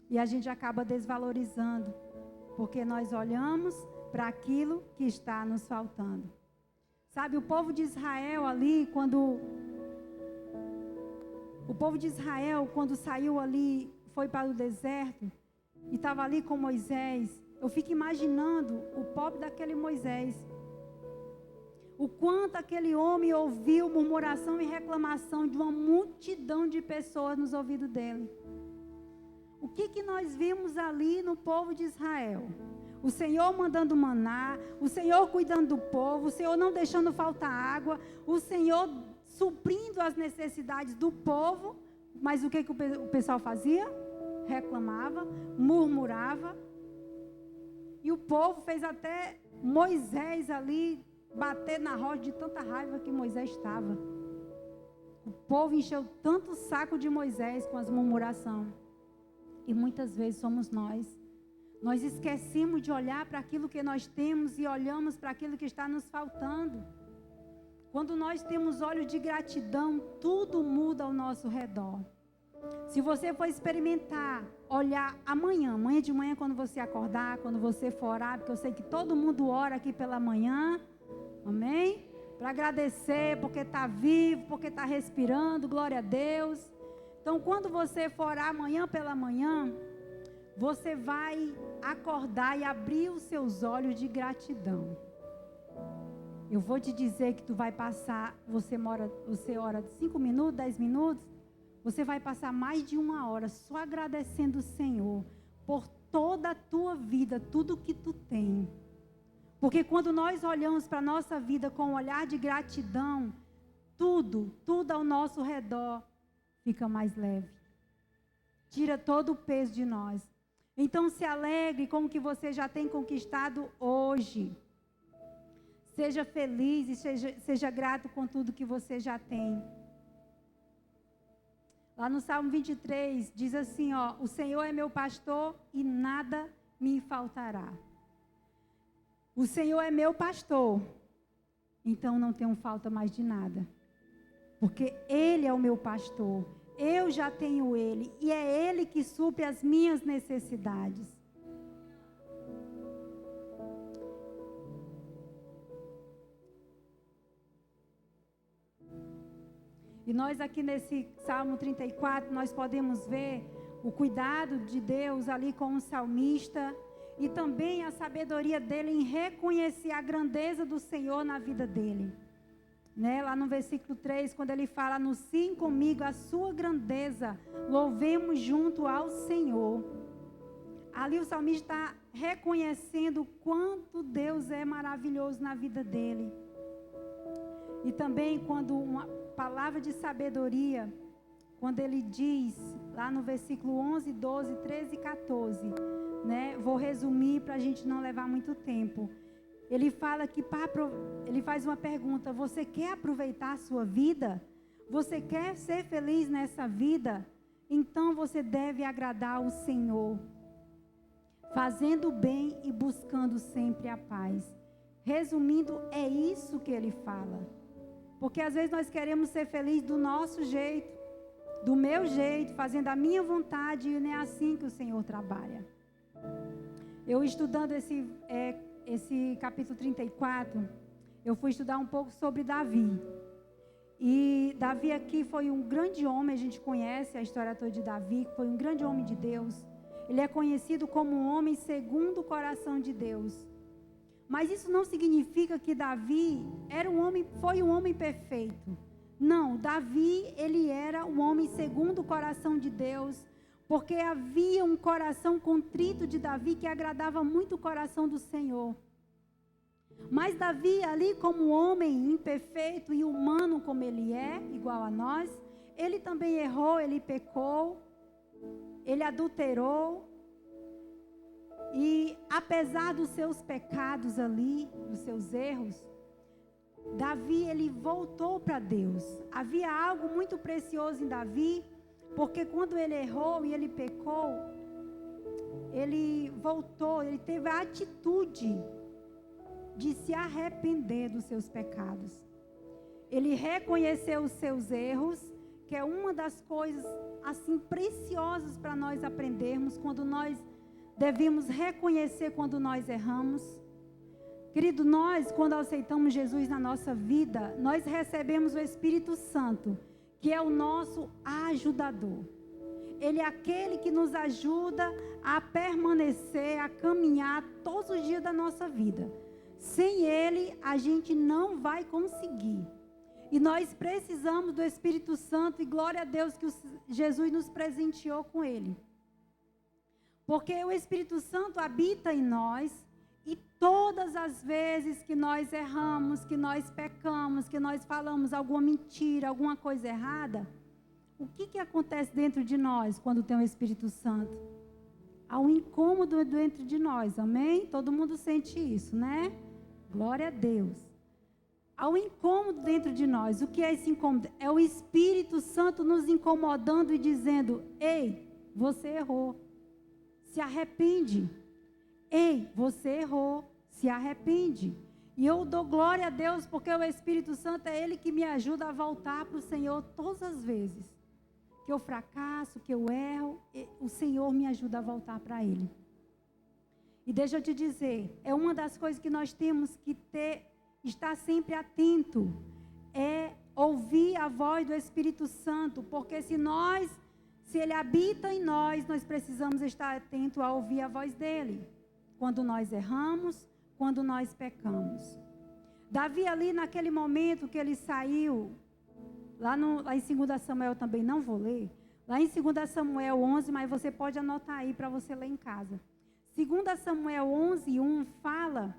E a gente acaba desvalorizando, porque nós olhamos para aquilo que está nos faltando. Sabe, o povo de Israel ali, quando saiu ali, foi para o deserto, e estava ali com Moisés, eu fico imaginando o pobre daquele Moisés. O quanto aquele homem ouviu murmuração e reclamação de uma multidão de pessoas nos ouvidos dele. O que nós vimos ali no povo de Israel? O Senhor mandando maná, o Senhor cuidando do povo, o Senhor não deixando faltar água, o Senhor suprindo as necessidades do povo. Mas o que o pessoal fazia? Reclamava, murmurava. E o povo fez até Moisés ali bater na rocha de tanta raiva que Moisés estava. O povo encheu tanto o saco de Moisés com as murmurações. E muitas vezes somos nós. Nós esquecemos de olhar para aquilo que nós temos e olhamos para aquilo que está nos faltando. Quando nós temos olhos de gratidão, tudo muda ao nosso redor. Se você for experimentar, olhar amanhã de manhã, quando você acordar, quando você for orar, porque eu sei que todo mundo ora aqui pela manhã, amém? Para agradecer, porque está vivo, porque está respirando, glória a Deus. Então, quando você for orar amanhã pela manhã, você vai acordar e abrir os seus olhos de gratidão. Eu vou te dizer que tu vai passar, você ora 5 minutos, 10 minutos, você vai passar mais de 1 hora só agradecendo o Senhor por toda a tua vida, tudo que tu tem. Porque quando nós olhamos para a nossa vida com um olhar de gratidão, tudo ao nosso redor fica mais leve. Tira todo o peso de nós. Então se alegre com o que você já tem conquistado hoje. Seja feliz e seja grato com tudo que você já tem. Lá no Salmo 23 diz assim, ó: o Senhor é meu pastor e nada me faltará. O Senhor é meu pastor, então não tenho falta mais de nada. Porque Ele é o meu pastor, eu já tenho Ele, e é Ele que supre as minhas necessidades. E nós aqui nesse Salmo 34, nós podemos ver o cuidado de Deus ali com o salmista, e também a sabedoria dele em reconhecer a grandeza do Senhor na vida dele. Lá no versículo 3, quando ele fala: anunciem comigo a sua grandeza, louvemos junto ao Senhor. Ali o salmista está reconhecendo o quanto Deus é maravilhoso na vida dele. E também quando uma palavra de sabedoria, quando ele diz, lá no versículo 11, 12, 13 e 14, vou resumir para a gente não levar muito tempo. Ele fala que, ele faz uma pergunta: você quer aproveitar a sua vida? Você quer ser feliz nessa vida? Então você deve agradar o Senhor, fazendo o bem e buscando sempre a paz. Resumindo, é isso que ele fala. Porque às vezes nós queremos ser felizes do nosso jeito, do meu jeito, fazendo a minha vontade, e não é assim que o Senhor trabalha. Eu estudando esse capítulo 34, eu fui estudar um pouco sobre Davi. E Davi aqui foi um grande homem, a gente conhece a história toda de Davi, que foi um grande homem de Deus. Ele é conhecido como um homem segundo o coração de Deus. Mas isso não significa que Davi foi um homem perfeito. Não, Davi, ele era um homem segundo o coração de Deus, porque havia um coração contrito de Davi que agradava muito o coração do Senhor. Mas Davi, ali como homem imperfeito e humano como ele é, igual a nós, ele também errou, ele pecou, ele adulterou. E apesar dos seus pecados ali, dos seus erros, Davi, ele voltou para Deus. Havia algo muito precioso em Davi, porque quando ele errou e ele pecou, ele voltou, ele teve a atitude de se arrepender dos seus pecados. Ele reconheceu os seus erros, que é uma das coisas assim preciosas para nós aprendermos, quando nós devemos reconhecer quando nós erramos. Querido, nós, quando aceitamos Jesus na nossa vida, nós recebemos o Espírito Santo, que é o nosso ajudador. Ele é aquele que nos ajuda a permanecer, a caminhar todos os dias da nossa vida. Sem Ele, a gente não vai conseguir. E nós precisamos do Espírito Santo, e glória a Deus que Jesus nos presenteou com Ele. Porque o Espírito Santo habita em nós, e todas as vezes que nós erramos, que nós pecamos, que nós falamos alguma mentira, alguma coisa errada, o que acontece dentro de nós quando tem o Espírito Santo? Há um incômodo dentro de nós, amém? Todo mundo sente isso, né? Glória a Deus. Há um incômodo dentro de nós. O que é esse incômodo? É o Espírito Santo nos incomodando e dizendo: ei, você errou, se arrepende. Ei, você errou, se arrepende. E eu dou glória a Deus, porque o Espírito Santo é Ele que me ajuda a voltar para o Senhor todas as vezes. Que eu fracasso, que eu erro, o Senhor me ajuda a voltar para Ele. E deixa eu te dizer, é uma das coisas que nós temos que estar sempre atento, é ouvir a voz do Espírito Santo, porque se Ele habita em nós, nós precisamos estar atentos a ouvir a voz dEle. Quando nós erramos, quando nós pecamos. Davi ali naquele momento que ele saiu, lá em 2 Samuel também, não vou ler, lá em 2 Samuel 11, mas você pode anotar aí para você ler em casa. 2 Samuel 11, 1 fala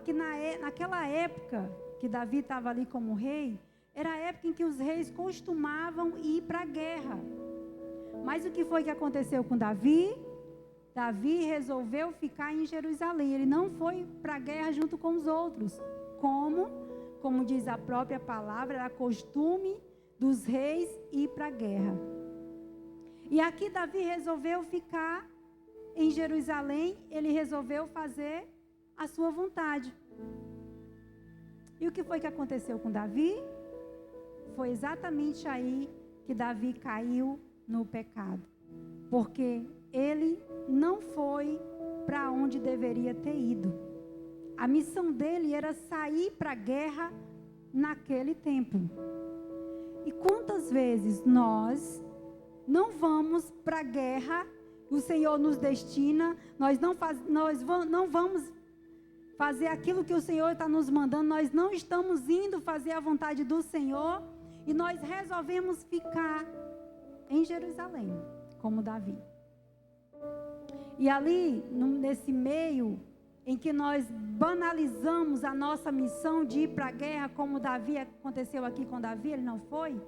que naquela época que Davi estava ali como rei, era a época em que os reis costumavam ir para a guerra. Mas o que foi que aconteceu com Davi? Davi resolveu ficar em Jerusalém. Ele não foi para a guerra junto com os outros. Como diz a própria palavra, era costume dos reis ir para a guerra. E aqui Davi resolveu ficar em Jerusalém. Ele resolveu fazer a sua vontade. E o que foi que aconteceu com Davi? Foi exatamente aí que Davi caiu no pecado. Porque ele não foi para onde deveria ter ido. A missão dele era sair para a guerra naquele tempo. E quantas vezes nós não vamos para a guerra, o Senhor nos destina, nós não vamos fazer aquilo que o Senhor está nos mandando, nós não estamos indo fazer a vontade do Senhor, e nós resolvemos ficar em Jerusalém, como Davi. E ali, nesse meio em que nós banalizamos a nossa missão de ir para a guerra, como Davi, aconteceu aqui com Davi, ele não foi,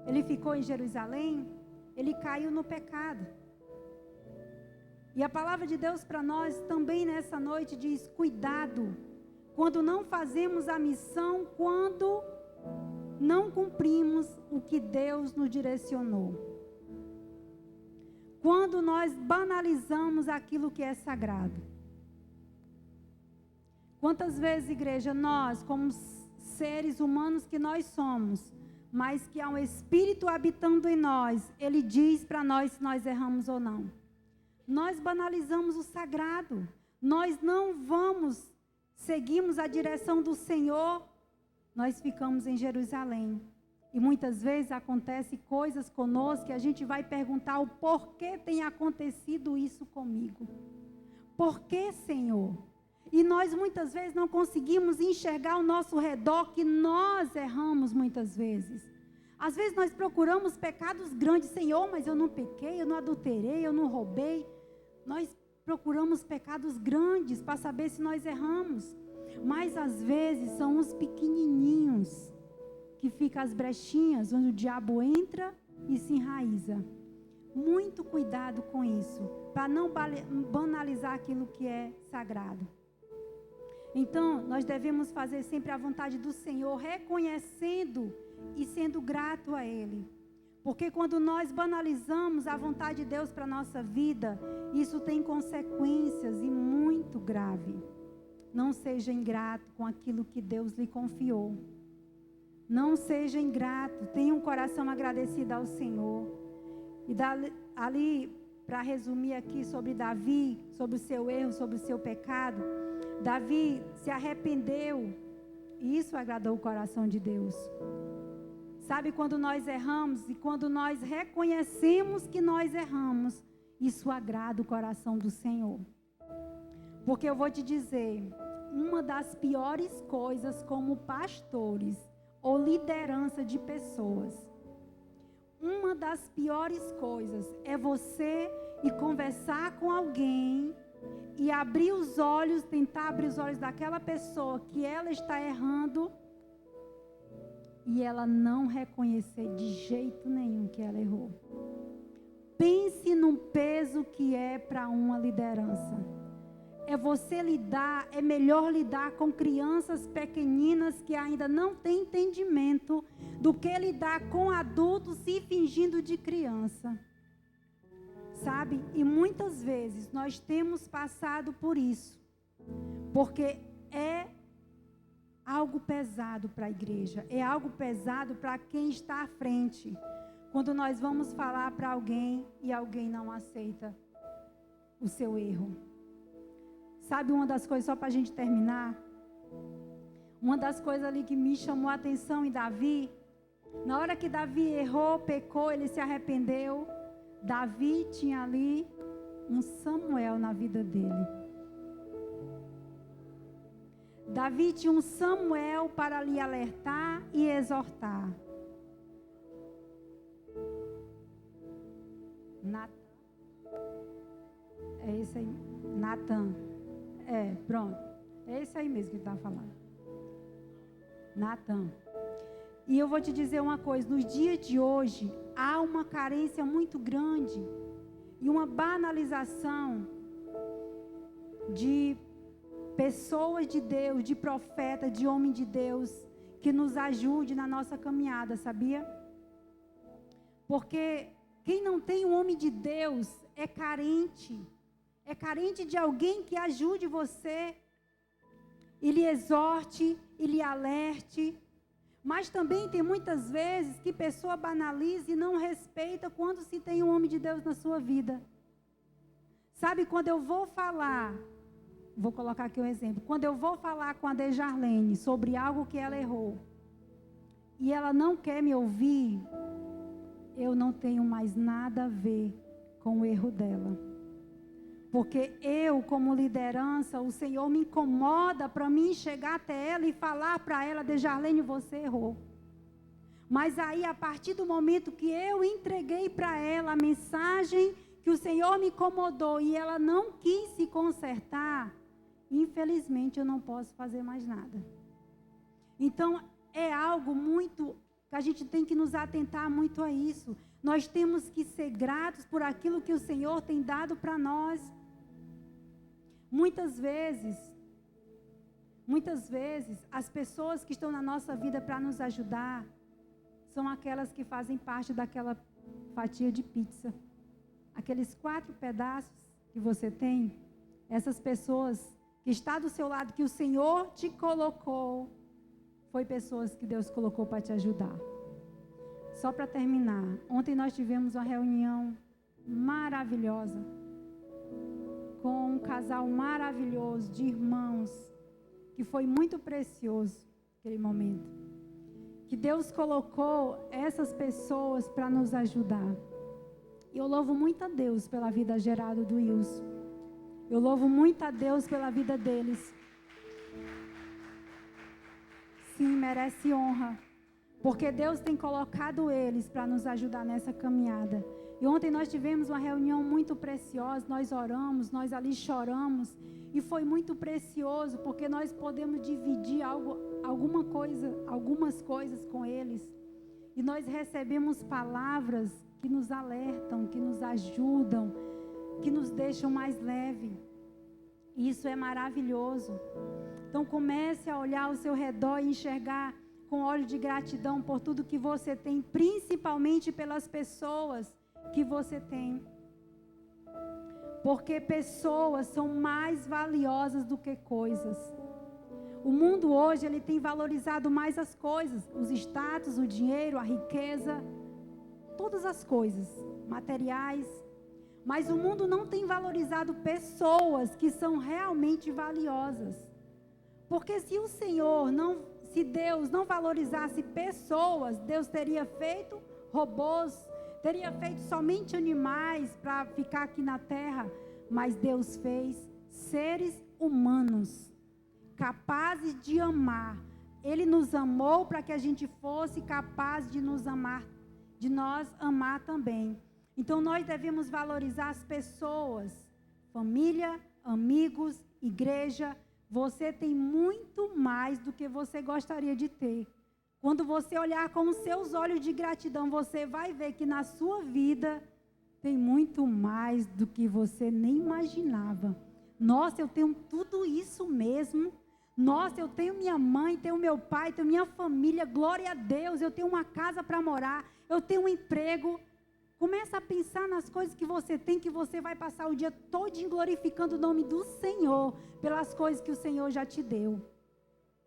ele ficou em Jerusalém, ele caiu no pecado. E a palavra de Deus para nós também nessa noite diz: cuidado, quando não fazemos a missão, quando não cumprimos o que Deus nos direcionou. Quando nós banalizamos aquilo que é sagrado. Quantas vezes, igreja, nós, como seres humanos que nós somos, mas que há um Espírito habitando em nós, Ele diz para nós se nós erramos ou não. Nós banalizamos o sagrado. Nós não seguimos a direção do Senhor. Nós ficamos em Jerusalém. E muitas vezes acontecem coisas conosco que a gente vai perguntar o porquê tem acontecido isso comigo. Por que, Senhor? E nós muitas vezes não conseguimos enxergar ao nosso redor que nós erramos muitas vezes. Às vezes nós procuramos pecados grandes. Senhor, mas eu não pequei, eu não adulterei, eu não roubei. Nós procuramos pecados grandes para saber se nós erramos. Mas às vezes são os pequenininhos que ficam as brechinhas onde o diabo entra e se enraiza. Muito cuidado com isso, para não banalizar aquilo que é sagrado. Então, nós devemos fazer sempre a vontade do Senhor, reconhecendo e sendo grato a Ele. Porque quando nós banalizamos a vontade de Deus para a nossa vida, isso tem consequências e muito grave. Não seja ingrato com aquilo que Deus lhe confiou. Não seja ingrato. Tenha um coração agradecido ao Senhor. E ali, para resumir aqui sobre Davi, sobre o seu erro, sobre o seu pecado, Davi se arrependeu. E isso agradou o coração de Deus. Sabe, quando nós erramos e quando nós reconhecemos que nós erramos, isso agrada o coração do Senhor. Porque eu vou te dizer, uma das piores coisas como pastores ou liderança de pessoas, uma das piores coisas é você ir conversar com alguém e abrir os olhos, tentar abrir os olhos daquela pessoa que ela está errando e ela não reconhecer de jeito nenhum que ela errou. Pense no peso que é para uma liderança. É melhor lidar com crianças pequeninas que ainda não têm entendimento do que lidar com adultos se fingindo de criança. Sabe? E muitas vezes nós temos passado por isso. Porque é algo pesado para a igreja. É algo pesado para quem está à frente. Quando nós vamos falar para alguém e alguém não aceita o seu erro. Sabe uma das coisas, só para a gente terminar? Uma das coisas ali que me chamou a atenção em Davi, na hora que Davi errou, pecou, ele se arrependeu, Davi tinha ali um Samuel na vida dele. Davi tinha um Samuel para lhe alertar e exortar. É esse aí, Natan. Pronto. É esse aí mesmo que ele está falando. Natan. E eu vou te dizer uma coisa, nos dias de hoje, há uma carência muito grande e uma banalização de pessoas de Deus, de profeta, de homem de Deus, que nos ajude na nossa caminhada, sabia? Porque quem não tem um homem de Deus é carente de alguém que ajude você, e lhe exorte, e lhe alerte. Mas também tem muitas vezes que pessoa banaliza e não respeita quando se tem um homem de Deus na sua vida. Sabe, quando eu vou falar, vou colocar aqui um exemplo, quando eu vou falar com a Dejarlene sobre algo que ela errou, e ela não quer me ouvir, eu não tenho mais nada a ver com o erro dela. Porque eu, como liderança, o Senhor me incomoda para mim chegar até ela e falar para ela, Dejarlene, você errou. Mas aí, a partir do momento que eu entreguei para ela a mensagem que o Senhor me incomodou e ela não quis se consertar, infelizmente eu não posso fazer mais nada. Então, é algo muito, que a gente tem que nos atentar muito a isso. Nós temos que ser gratos por aquilo que o Senhor tem dado para nós. Muitas vezes, as pessoas que estão na nossa vida para nos ajudar, são aquelas que fazem parte daquela fatia de pizza. Aqueles 4 pedaços que você tem, essas pessoas que estão do seu lado, que o Senhor te colocou, foi pessoas que Deus colocou para te ajudar. Só para terminar, ontem nós tivemos uma reunião maravilhosa, com um casal maravilhoso de irmãos, que foi muito precioso aquele momento. Que Deus colocou essas pessoas para nos ajudar. E eu louvo muito a Deus pela vida gerada do Wilson. Eu louvo muito a Deus pela vida deles. Sim, merece honra. Porque Deus tem colocado eles para nos ajudar nessa caminhada. E ontem nós tivemos uma reunião muito preciosa, nós oramos, nós ali choramos. E foi muito precioso, porque nós podemos dividir algumas coisas com eles. E nós recebemos palavras que nos alertam, que nos ajudam, que nos deixam mais leve. E isso é maravilhoso. Então comece a olhar ao seu redor e enxergar com olhos de gratidão por tudo que você tem, principalmente pelas pessoas que você tem. Porque pessoas são mais valiosas do que coisas. O mundo hoje, ele tem valorizado mais as coisas, os status, o dinheiro, a riqueza, todas as coisas, materiais. Mas o mundo não tem valorizado pessoas que são realmente valiosas. Porque se Deus não valorizasse pessoas, Deus teria feito robôs, teria feito somente animais para ficar aqui na terra. Mas Deus fez seres humanos, capazes de amar. Ele nos amou para que a gente fosse capaz de nos amar, de nós amar também. Então nós devemos valorizar as pessoas, família, amigos, igreja. Você tem muito mais do que você gostaria de ter. Quando você olhar com os seus olhos de gratidão, você vai ver que na sua vida tem muito mais do que você nem imaginava. Nossa, eu tenho tudo isso mesmo. Nossa, eu tenho minha mãe, tenho meu pai, tenho minha família. Glória a Deus, eu tenho uma casa para morar, eu tenho um emprego. Começa a pensar nas coisas que você tem, que você vai passar o dia todinho glorificando o nome do Senhor, pelas coisas que o Senhor já te deu.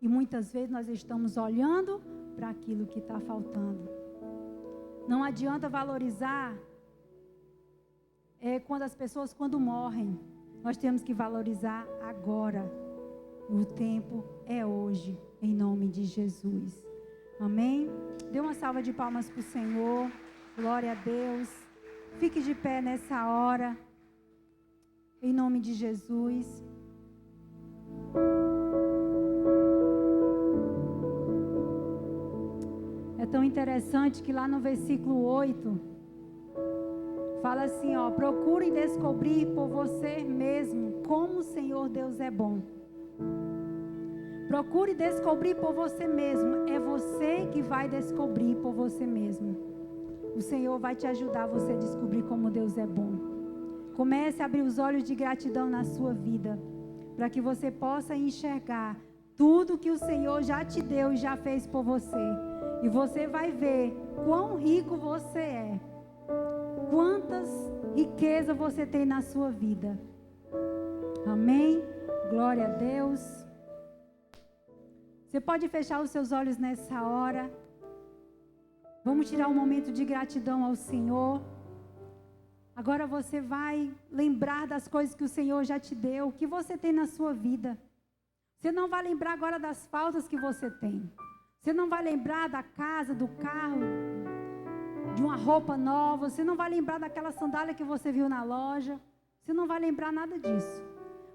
E muitas vezes nós estamos olhando para aquilo que está faltando. Não adianta valorizar quando as pessoas morrem. Nós temos que valorizar agora. O tempo é hoje, em nome de Jesus. Amém? Dê uma salva de palmas para o Senhor. Glória a Deus. Fique de pé nessa hora. Em nome de Jesus. É tão interessante que lá no versículo 8 fala assim, procure descobrir por você mesmo como o Senhor Deus é bom. Procure descobrir por você mesmo. É você que vai descobrir por você mesmo. O Senhor vai te ajudar a você descobrir como Deus é bom. Comece a abrir os olhos de gratidão na sua vida, para que você possa enxergar tudo que o Senhor já te deu e já fez por você. E você vai ver quão rico você é. Quantas riquezas você tem na sua vida. Amém? Glória a Deus. Você pode fechar os seus olhos nessa hora. Vamos tirar um momento de gratidão ao Senhor. Agora você vai lembrar das coisas que o Senhor já te deu, que você tem na sua vida. Você não vai lembrar agora das faltas que você tem. Você não vai lembrar da casa, do carro, de uma roupa nova. Você não vai lembrar daquela sandália que você viu na loja. Você não vai lembrar nada disso.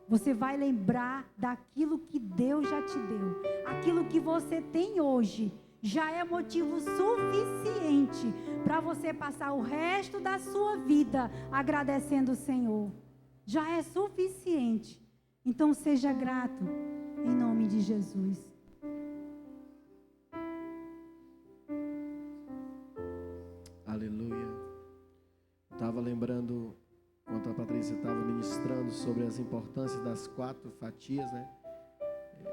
Você vai lembrar daquilo que Deus já te deu. Aquilo que você tem hoje já é motivo suficiente para você passar o resto da sua vida agradecendo o Senhor. Já é suficiente. Então seja grato em nome de Jesus. Aleluia. Estava lembrando, enquanto a Patrícia estava ministrando sobre as importâncias das 4 fatias, né?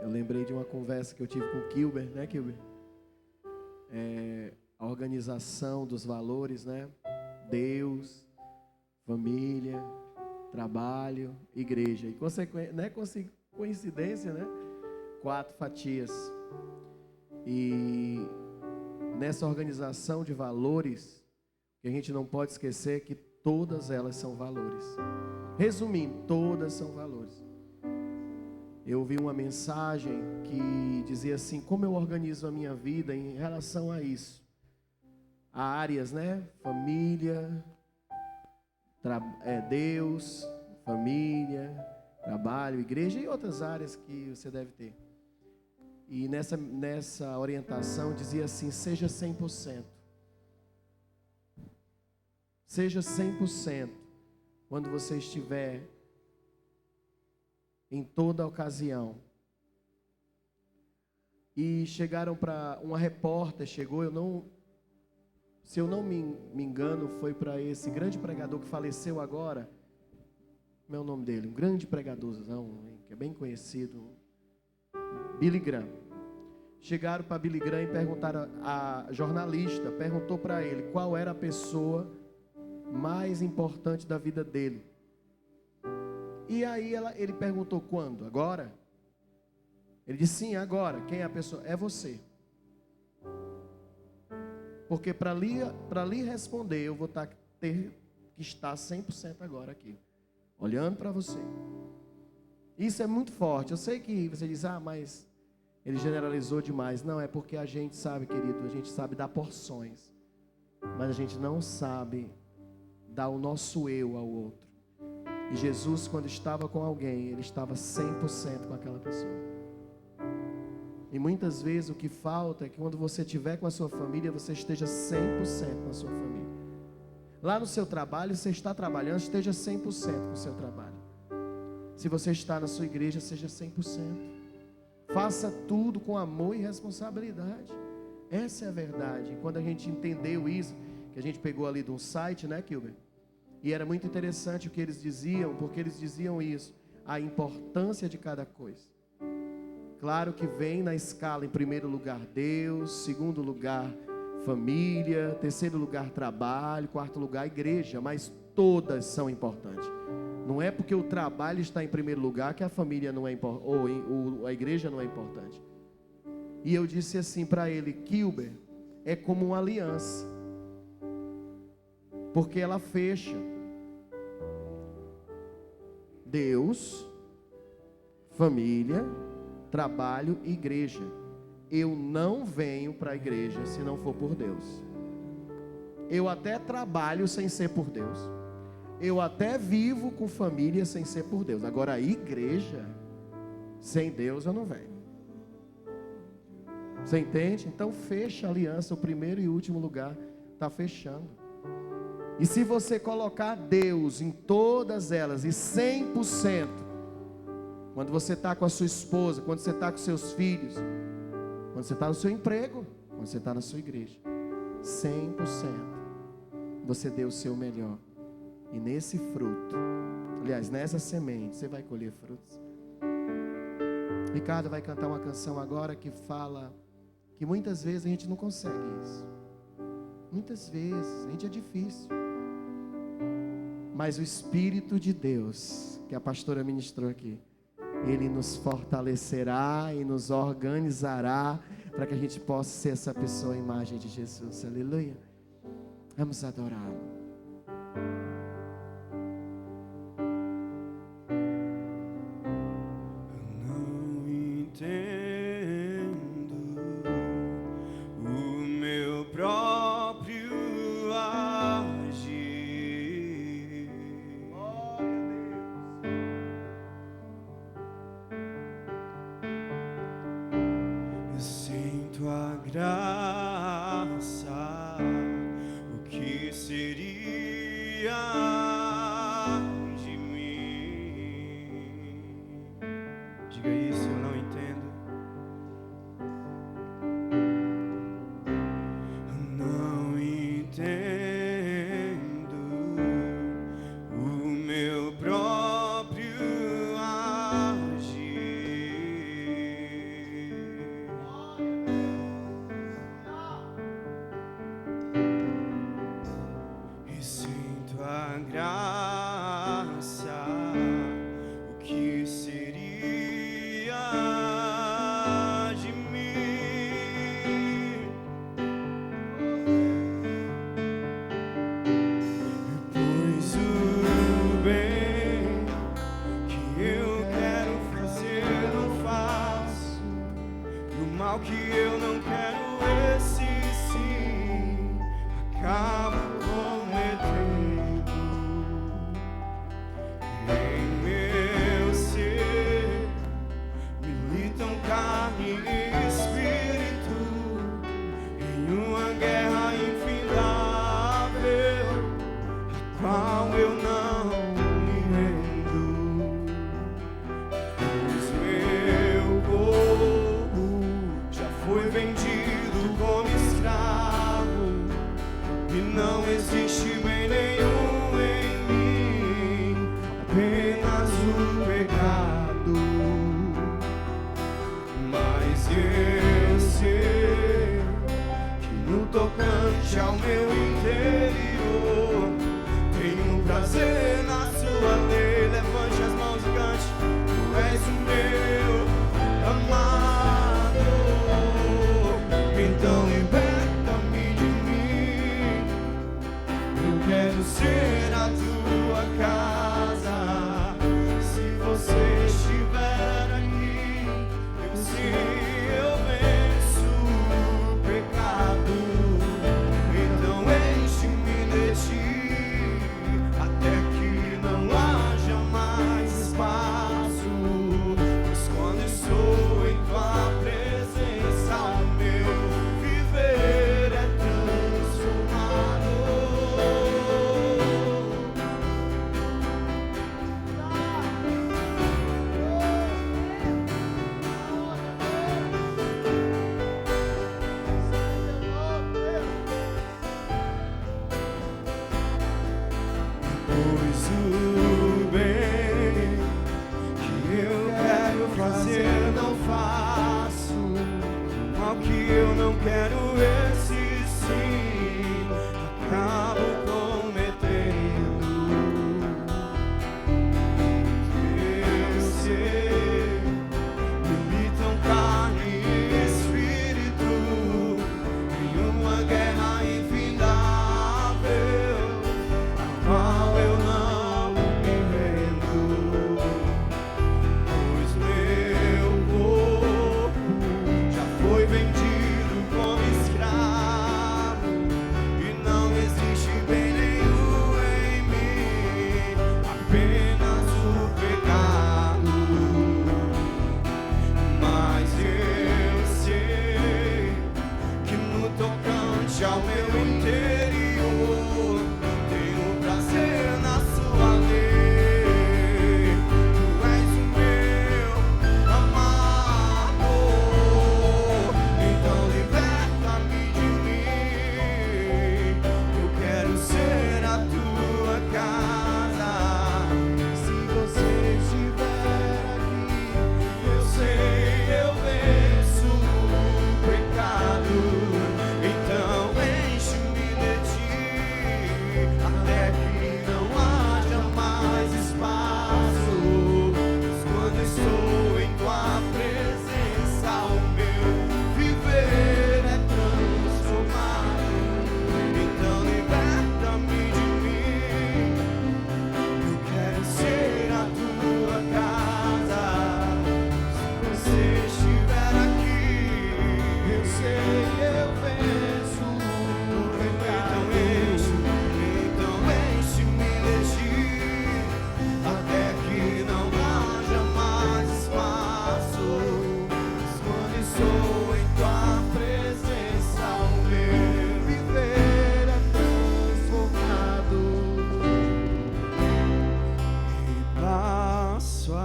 Eu lembrei de uma conversa que eu tive com o Kilber, né, Kilber? A organização dos valores, né? Deus, família, trabalho, igreja. E não é coincidência, né? 4 fatias. E nessa organização de valores, que a gente não pode esquecer que todas elas são valores. Resumindo, todas são valores. Eu ouvi uma mensagem que dizia assim, como eu organizo a minha vida em relação a isso. Há áreas, né? Família, Deus, família, trabalho, igreja e outras áreas que você deve ter. E nessa orientação dizia assim, seja 100%. Seja 100% quando você estiver em toda ocasião. E chegaram para uma repórter, chegou, se eu não me engano, foi para esse grande pregador que faleceu agora. Como é o nome dele? Um grande pregadorzão, que é bem conhecido, Billy Graham. Chegaram para Billy Graham e perguntaram, a jornalista perguntou para ele qual era a pessoa mais importante da vida dele. E aí ele perguntou quando? Agora? Ele disse, sim, agora. Quem é a pessoa? É você. Porque para lhe responder, eu vou ter que estar 100% agora aqui. Olhando para você. Isso é muito forte. Eu sei que você diz, mas ele generalizou demais. Não, é porque a gente sabe, querido, a gente sabe dar porções. Mas a gente não sabe dar o nosso eu ao outro. E Jesus, quando estava com alguém, ele estava 100% com aquela pessoa. E muitas vezes o que falta é que quando você estiver com a sua família, você esteja 100% com a sua família. Lá no seu trabalho, você está trabalhando, esteja 100% com o seu trabalho. Se você está na sua igreja, seja 100%. Faça tudo com amor e responsabilidade. Essa é a verdade. E quando a gente entendeu isso, que a gente pegou ali de um site, né, Kilber? E era muito interessante o que eles diziam, porque eles diziam isso, a importância de cada coisa. Claro que vem na escala, em primeiro lugar, Deus, segundo lugar, família, terceiro lugar, trabalho, quarto lugar, igreja, mas todas são importantes. Não é porque o trabalho está em primeiro lugar que a família não é importante, ou a igreja não é importante. E eu disse assim para ele, Kilber, é como uma aliança, porque ela fecha Deus, família, trabalho e igreja. Eu não venho para a igreja se não for por Deus. Eu até trabalho sem ser por Deus. Eu até vivo com família sem ser por Deus. Agora a igreja, sem Deus eu não venho. Você entende? Então fecha a aliança, o primeiro e último lugar está fechando. E se você colocar Deus em todas elas e 100%, quando você está com a sua esposa, quando você está com seus filhos, quando você está no seu emprego, quando você está na sua igreja, 100%, você deu o seu melhor. E nesse fruto, aliás, nessa semente, você vai colher frutos. Ricardo vai cantar uma canção agora que fala que muitas vezes a gente não consegue isso. Muitas vezes, a gente é difícil. Mas o Espírito de Deus, que a pastora ministrou aqui, Ele nos fortalecerá e nos organizará para que a gente possa ser essa pessoa à imagem de Jesus. Aleluia. Vamos adorá-lo. Tocante ao meu interior, tenho prazer ser a tua casa. Se você estiver aqui, eu sei, eu venço o pecado. Então enche-me de ti, até que não haja mais espaço. Pois quando estou em tua presença, o meu viver é transformado. Pois o bem que eu quero fazer não faço, mal que eu não quero, esse sim acabo cometendo. Eu sei, militam carne e espírito em uma guerra infindável, a qual eu não me rendo. Pois meu corpo já foi vendido como escravo, e não existe bem nenhum em mim, apenas o pecado. Mas eu sei que no tocante ao meu interior tenho prazer na sua lei. Tu és o meu amado, então liberta-me de mim. Eu quero ser a tua casa. Se você estiver aqui, eu sei, eu venço o pecado. Então enche-me de ti, até que não haja mais espaço. Pois quando estou em tua presença, o meu viver é transformado. Então liberta-me de mim. Eu quero ser a tua casa. Se você estiver aqui, eu sei, eu venço o pecado. Então enche-me de ti, até que não haja mais espaço. Pois quando estou em tua presença, o meu viver é transformado. E passo a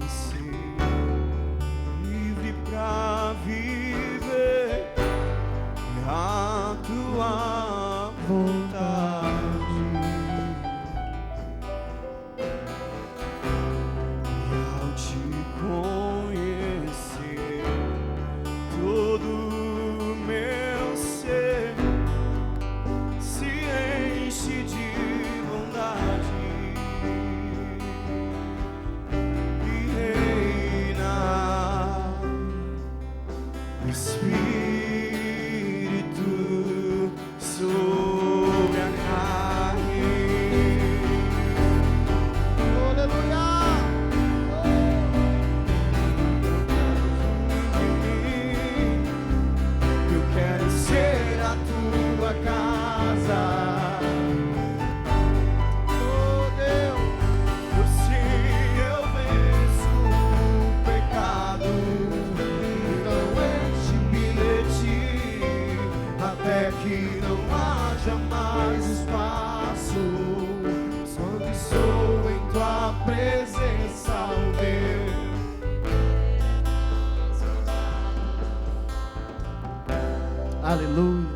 ser livre pra viver a tua vontade. E ao te conhecer, todo o meu ser se enche de bondade e reina o Espírito sobre a carne. Aleluia! Eu quero ser a tua casa. Oh Deus, eu sei, eu venço o pecado. Então enche-me de ti, até que não haja mais espaço. Quando estou em tua presença, o meu aleluia.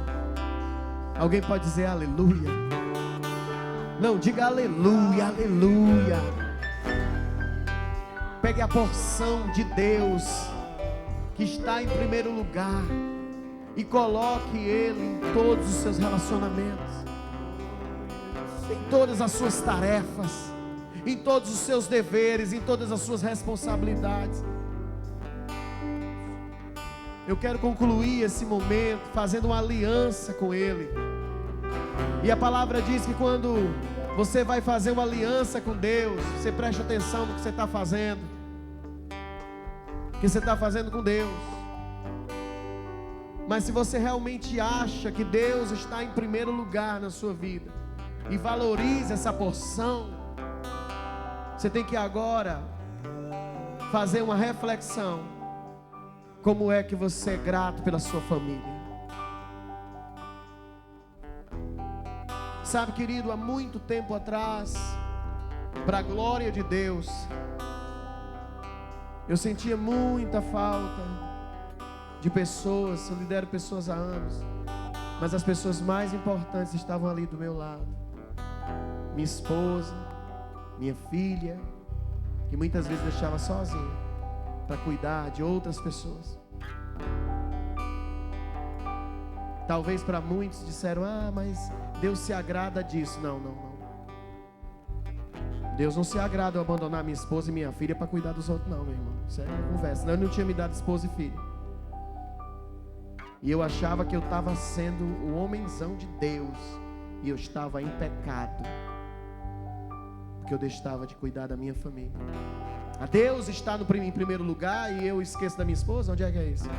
Alguém pode dizer aleluia? Não, diga aleluia, aleluia. Pegue a porção de Deus que está em primeiro lugar e coloque Ele em todos os seus relacionamentos, em todas as suas tarefas, em todos os seus deveres, em todas as suas responsabilidades. Eu quero concluir esse momento fazendo uma aliança com Ele. E a palavra diz que quando Você vai fazer uma aliança com Deus. Você preste atenção no que você está fazendo. O que você está fazendo com Deus. Mas se você realmente acha que Deus está em primeiro lugar na sua vida e valoriza essa porção, você tem que agora fazer uma reflexão. Como é que você é grato pela sua família? Sabe, querido, há muito tempo atrás, para a glória de Deus, eu sentia muita falta de pessoas. Eu lidero pessoas há anos, mas as pessoas mais importantes estavam ali do meu lado. Minha esposa, minha filha, que muitas vezes deixava sozinha para cuidar de outras pessoas. Talvez para muitos disseram: ah, mas Deus se agrada disso. Não. Deus não se agrada eu abandonar minha esposa e minha filha para cuidar dos outros, não, meu irmão. Isso é conversa. Senão ele não tinha me dado esposa e filha. E eu achava que eu estava sendo o homenzão de Deus, e eu estava em pecado, porque eu deixava de cuidar da minha família. A Deus está em primeiro lugar e eu esqueço da minha esposa? Onde é que é isso?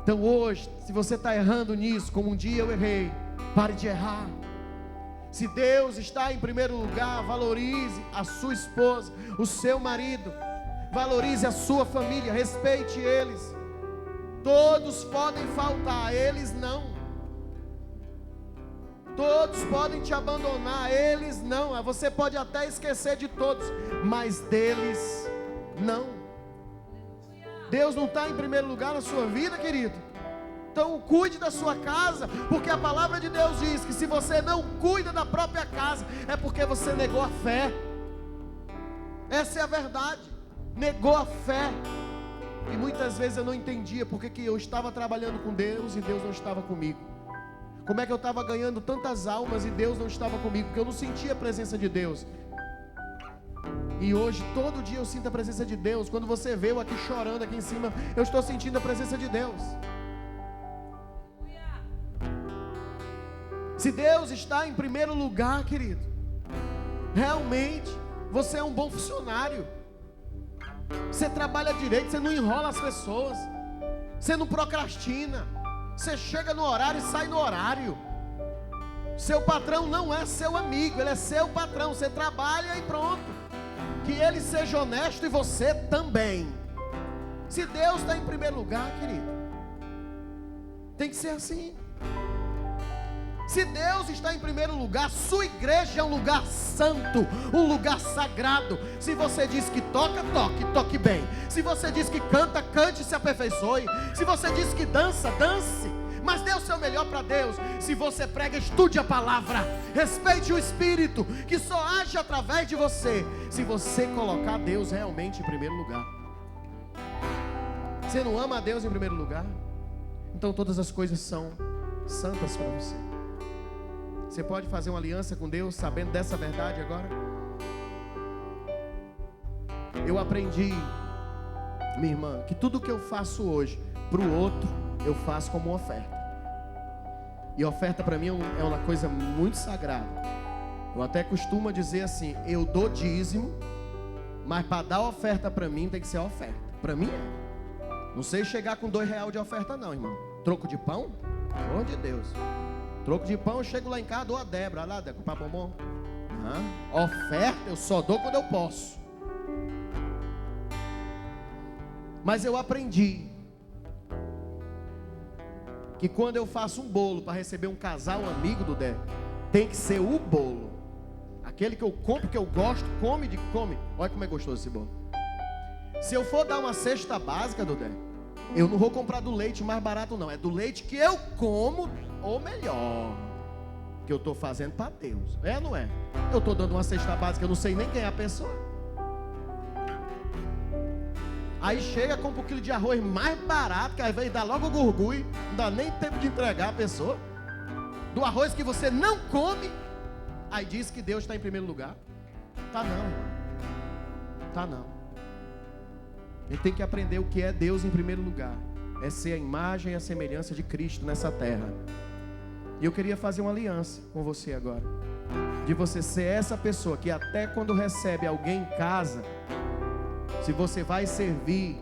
Então hoje, se você está errando nisso, como um dia eu errei, pare de errar. Se Deus está em primeiro lugar, valorize a sua esposa, o seu marido, valorize a sua família, respeite eles. Todos podem faltar, eles não. Todos podem te abandonar, eles não. Você pode até esquecer de todos, mas deles não. Deus não está em primeiro lugar na sua vida, querido. Então cuide da sua casa, porque a palavra de Deus diz que se você não cuida da própria casa, é porque você negou a fé. Essa é a verdade. Negou a fé. E muitas vezes eu não entendia porque que eu estava trabalhando com Deus e Deus não estava comigo. Como é que eu estava ganhando tantas almas e Deus não estava comigo? Porque eu não sentia a presença de Deus. E hoje, todo dia eu sinto a presença de Deus. Quando você vê eu aqui chorando aqui em cima, eu estou sentindo a presença de Deus. Se Deus está em primeiro lugar, querido, realmente você é um bom funcionário. Você trabalha direito, você não enrola as pessoas, você não procrastina, você chega no horário e sai no horário. Seu patrão não é seu amigo, ele é seu patrão. Você trabalha e pronto. Que ele seja honesto e você também. Se Deus está em primeiro lugar, querido, tem que ser assim. Se Deus está em primeiro lugar, sua igreja é um lugar santo, um lugar sagrado. Se você diz que toca, toque bem. Se você diz que canta, cante e se aperfeiçoe. Se você diz que dança, dance. Mas dê o seu melhor para Deus. Se você prega, estude a palavra. Respeite o Espírito, que só age através de você. Se você colocar Deus realmente em primeiro lugar. Você não ama a Deus em primeiro lugar? Então todas as coisas são santas para você. Você pode fazer uma aliança com Deus sabendo dessa verdade agora? Eu aprendi, minha irmã, que tudo que eu faço hoje para o outro, eu faço como oferta. E oferta para mim é uma coisa muito sagrada. Eu até costumo dizer assim: eu dou dízimo, mas para dar oferta para mim tem que ser oferta. Para mim é. Não sei chegar com R$2 de oferta não, irmão. Troco de pão? Pelo amor de Deus. Troco de pão, eu chego lá em casa, dou a Débora. Olha lá, Débora, comprar bombom. Oferta eu só dou quando eu posso. Mas eu aprendi que quando eu faço um bolo para receber um casal amigo do Dé, tem que ser o bolo. Aquele que eu compro, que eu gosto, come. Olha como é gostoso esse bolo. Se eu for dar uma cesta básica do Dé, eu não vou comprar do leite mais barato não. É do leite que eu como, ou melhor, que eu estou fazendo para Deus. É ou não é? Eu estou dando uma cesta básica, eu não sei nem quem é a pessoa. Aí chega, compra 1 quilo de arroz mais barato, que às vezes dá logo o gurgui, não dá nem tempo de entregar a pessoa. Do arroz que você não come, aí diz que Deus está em primeiro lugar. Tá não. Tá não. A gente tem que aprender o que é Deus em primeiro lugar. É ser a imagem e a semelhança de Cristo nessa terra. E eu queria fazer uma aliança com você agora. de você ser essa pessoa que até quando recebe alguém em casa, se você vai servir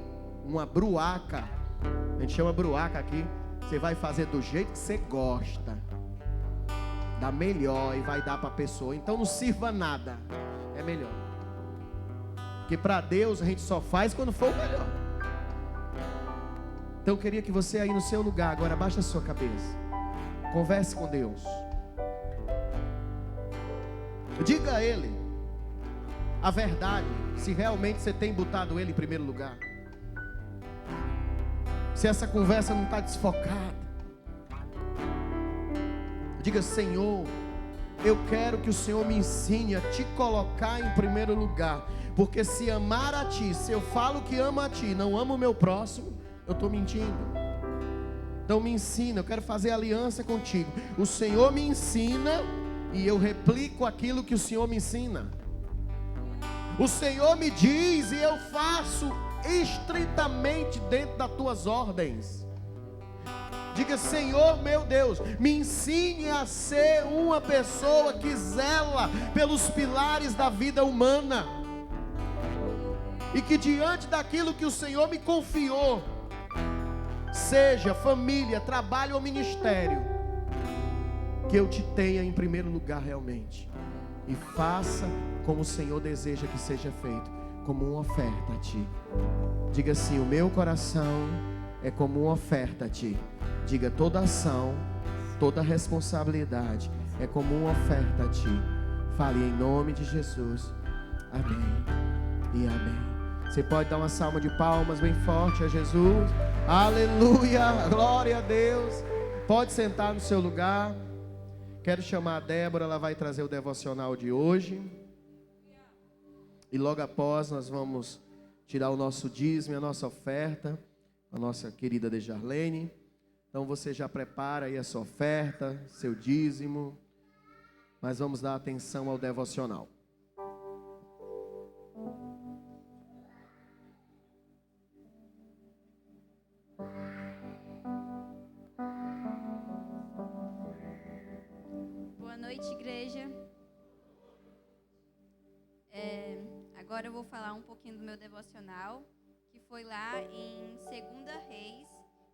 uma bruaca, a gente chama bruaca aqui, você vai fazer do jeito que você gosta, dá melhor e vai dar para a pessoa. Então não sirva nada, é melhor. Porque para Deus a gente só faz quando for o melhor. Então eu queria que você aí no seu lugar, agora abaixe a sua cabeça, converse com Deus. Diga a Ele a verdade, se realmente você tem botado Ele em primeiro lugar. Se essa conversa não está desfocada, diga: Senhor, eu quero que o Senhor me ensine a te colocar em primeiro lugar. Porque se amar a ti, se eu falo que amo a ti, não amo o meu próximo, eu estou mentindo. Então me ensina, eu quero fazer aliança contigo. O Senhor me ensina e eu replico aquilo que o Senhor me ensina. O Senhor me diz e eu faço estritamente dentro das tuas ordens. Diga: Senhor meu Deus, me ensine a ser uma pessoa que zela pelos pilares da vida humana. E que diante daquilo que o Senhor me confiou, seja família, trabalho ou ministério, que eu te tenha em primeiro lugar realmente. E faça como o Senhor deseja que seja feito, como uma oferta a ti. Diga assim: o meu coração é como uma oferta a ti. Diga: toda ação, toda responsabilidade é como uma oferta a ti. Fale em nome de Jesus. Amém e amém. Você pode dar uma salva de palmas bem forte a Jesus. Aleluia, glória a Deus. Pode sentar no seu lugar. Quero chamar a Débora, ela vai trazer o devocional de hoje. E logo após nós vamos tirar o nosso dízimo e a nossa oferta, a nossa querida Dejarlene. Então você já prepara aí a sua oferta, seu dízimo. Mas vamos dar atenção ao devocional. Boa noite, igreja. Agora eu vou falar um pouquinho do meu devocional, que foi lá em 2 Reis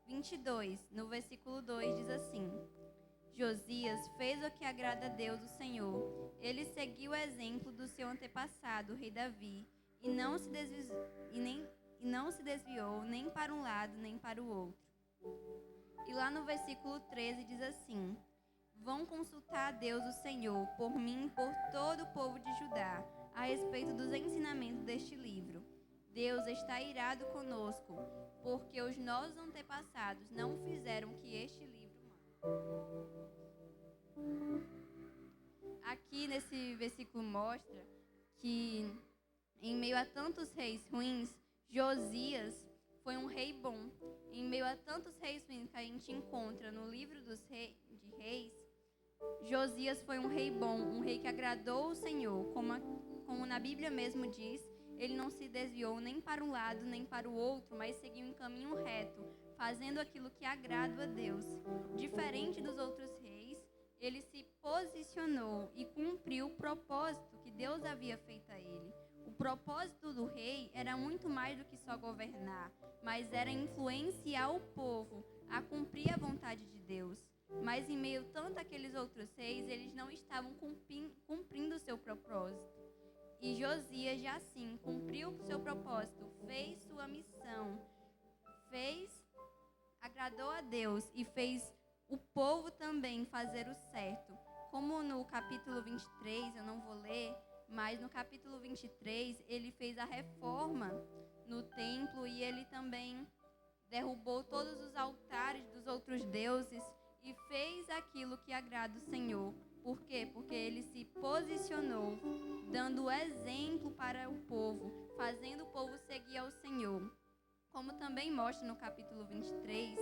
22, no versículo 2, diz assim: Josias fez o que agrada a Deus, o Senhor. Ele seguiu o exemplo do seu antepassado, o rei Davi, e não se desviou nem para um lado nem para o outro. E lá no versículo 13 diz assim: Vão consultar a Deus, o Senhor, por mim e por todo o povo de Judá, a respeito dos ensinamentos deste livro. Deus está irado conosco, porque os nossos antepassados não fizeram o que este livro manda. Aqui nesse versículo mostra que, em meio a tantos reis ruins, Josias foi um rei bom. Em meio a tantos reis ruins que a gente encontra no livro de reis, Josias foi um rei bom, um rei que agradou o Senhor, como na Bíblia mesmo diz. Ele não se desviou nem para um lado nem para o outro, mas seguiu em caminho reto, fazendo aquilo que agrada a Deus. Diferente dos outros reis, ele se posicionou e cumpriu o propósito que Deus havia feito a ele. O propósito do rei era muito mais do que só governar, mas era influenciar o povo a cumprir a vontade de Deus. Mas em meio tanto àqueles outros reis, eles não estavam cumprindo o seu propósito. E Josias já sim cumpriu o seu propósito, fez sua missão, agradou a Deus e fez o povo também fazer o certo. Como no capítulo 23, eu não vou ler, mas no capítulo 23 ele fez a reforma no templo e ele também derrubou todos os altares dos outros deuses e fez aquilo que agrada o Senhor. Por quê? Porque ele se posicionou, dando exemplo para o povo, fazendo o povo seguir ao Senhor. Como também mostra no capítulo 23,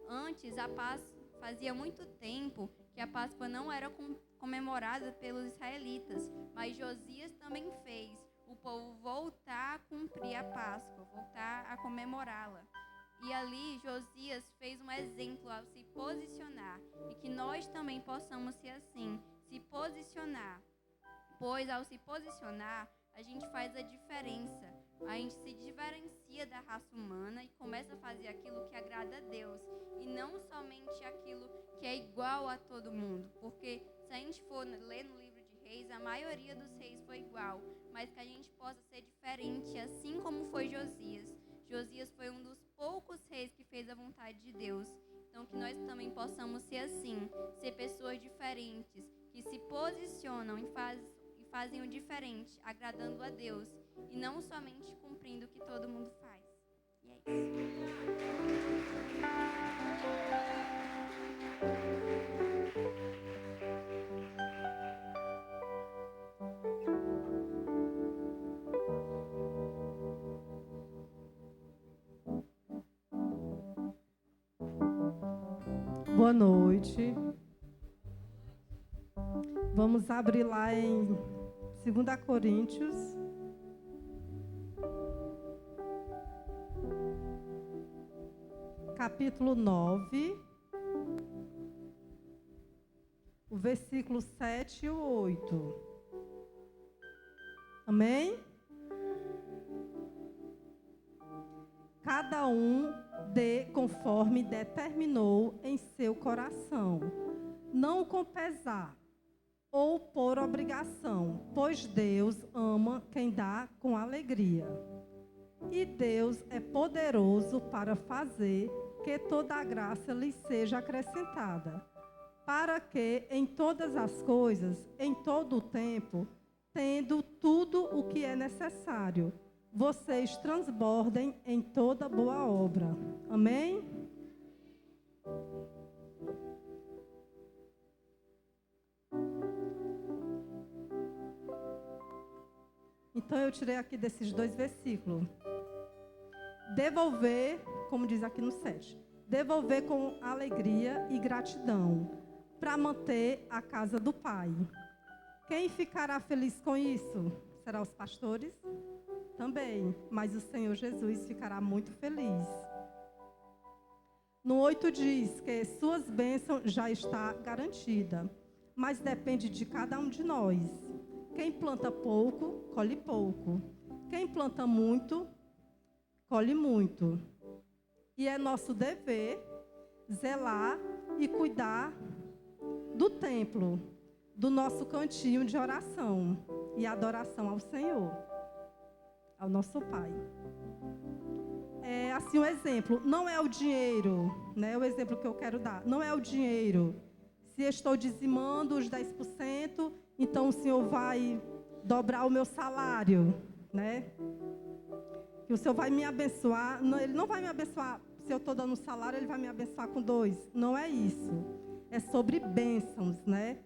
antes a Páscoa, fazia muito tempo que a Páscoa não era comemorada pelos israelitas, mas Josias também fez o povo voltar a cumprir a Páscoa, voltar a comemorá-la. E ali Josias fez um exemplo ao se posicionar, e que nós também possamos ser assim, se posicionar pois ao se posicionar, a gente faz a diferença. A gente se diferencia da raça humana e começa a fazer aquilo que agrada a Deus e não somente aquilo que é igual a todo mundo. Porque se a gente for ler no livro de Reis, a maioria dos reis foi igual, mas que a gente possa ser diferente, assim como foi Josias. Josias foi um dos poucos reis que fez a vontade de Deus. Então que nós também possamos ser assim, ser pessoas diferentes, que se posicionam e fazem o diferente, agradando a Deus, e não somente cumprindo o que todo mundo faz. E é isso. Boa noite. Vamos abrir lá em 2 Coríntios. Capítulo 9. O versículo 7 e o 8. Amém? Cada um dê conforme determinou em seu coração, não com pesar ou por obrigação, pois Deus ama quem dá com alegria. E Deus é poderoso para fazer que toda a graça lhe seja acrescentada, para que em todas as coisas, em todo o tempo, tendo tudo o que é necessário, vocês transbordem em toda boa obra. Amém? Então eu tirei aqui desses 2 versículos. Devolver, como diz aqui no 7, devolver com alegria e gratidão, para manter a casa do Pai. Quem ficará feliz com isso? Será os pastores? Também, mas o Senhor Jesus ficará muito feliz. No 8 diz que suas bênçãos já está garantida, mas depende de cada um de nós. Quem planta pouco, colhe pouco. Quem planta muito, colhe muito. E é nosso dever zelar e cuidar do templo, do nosso cantinho de oração e adoração ao Senhor, ao nosso Pai. É assim um exemplo, não é o dinheiro, né? O exemplo que eu quero dar, não é o dinheiro. Se estou dizimando os 10%, então o Senhor vai dobrar o meu salário, né? Que o Senhor vai me abençoar. Não, Ele não vai me abençoar, se eu estou dando um salário, Ele vai me abençoar com 2. Não é isso. É sobre bênçãos, né?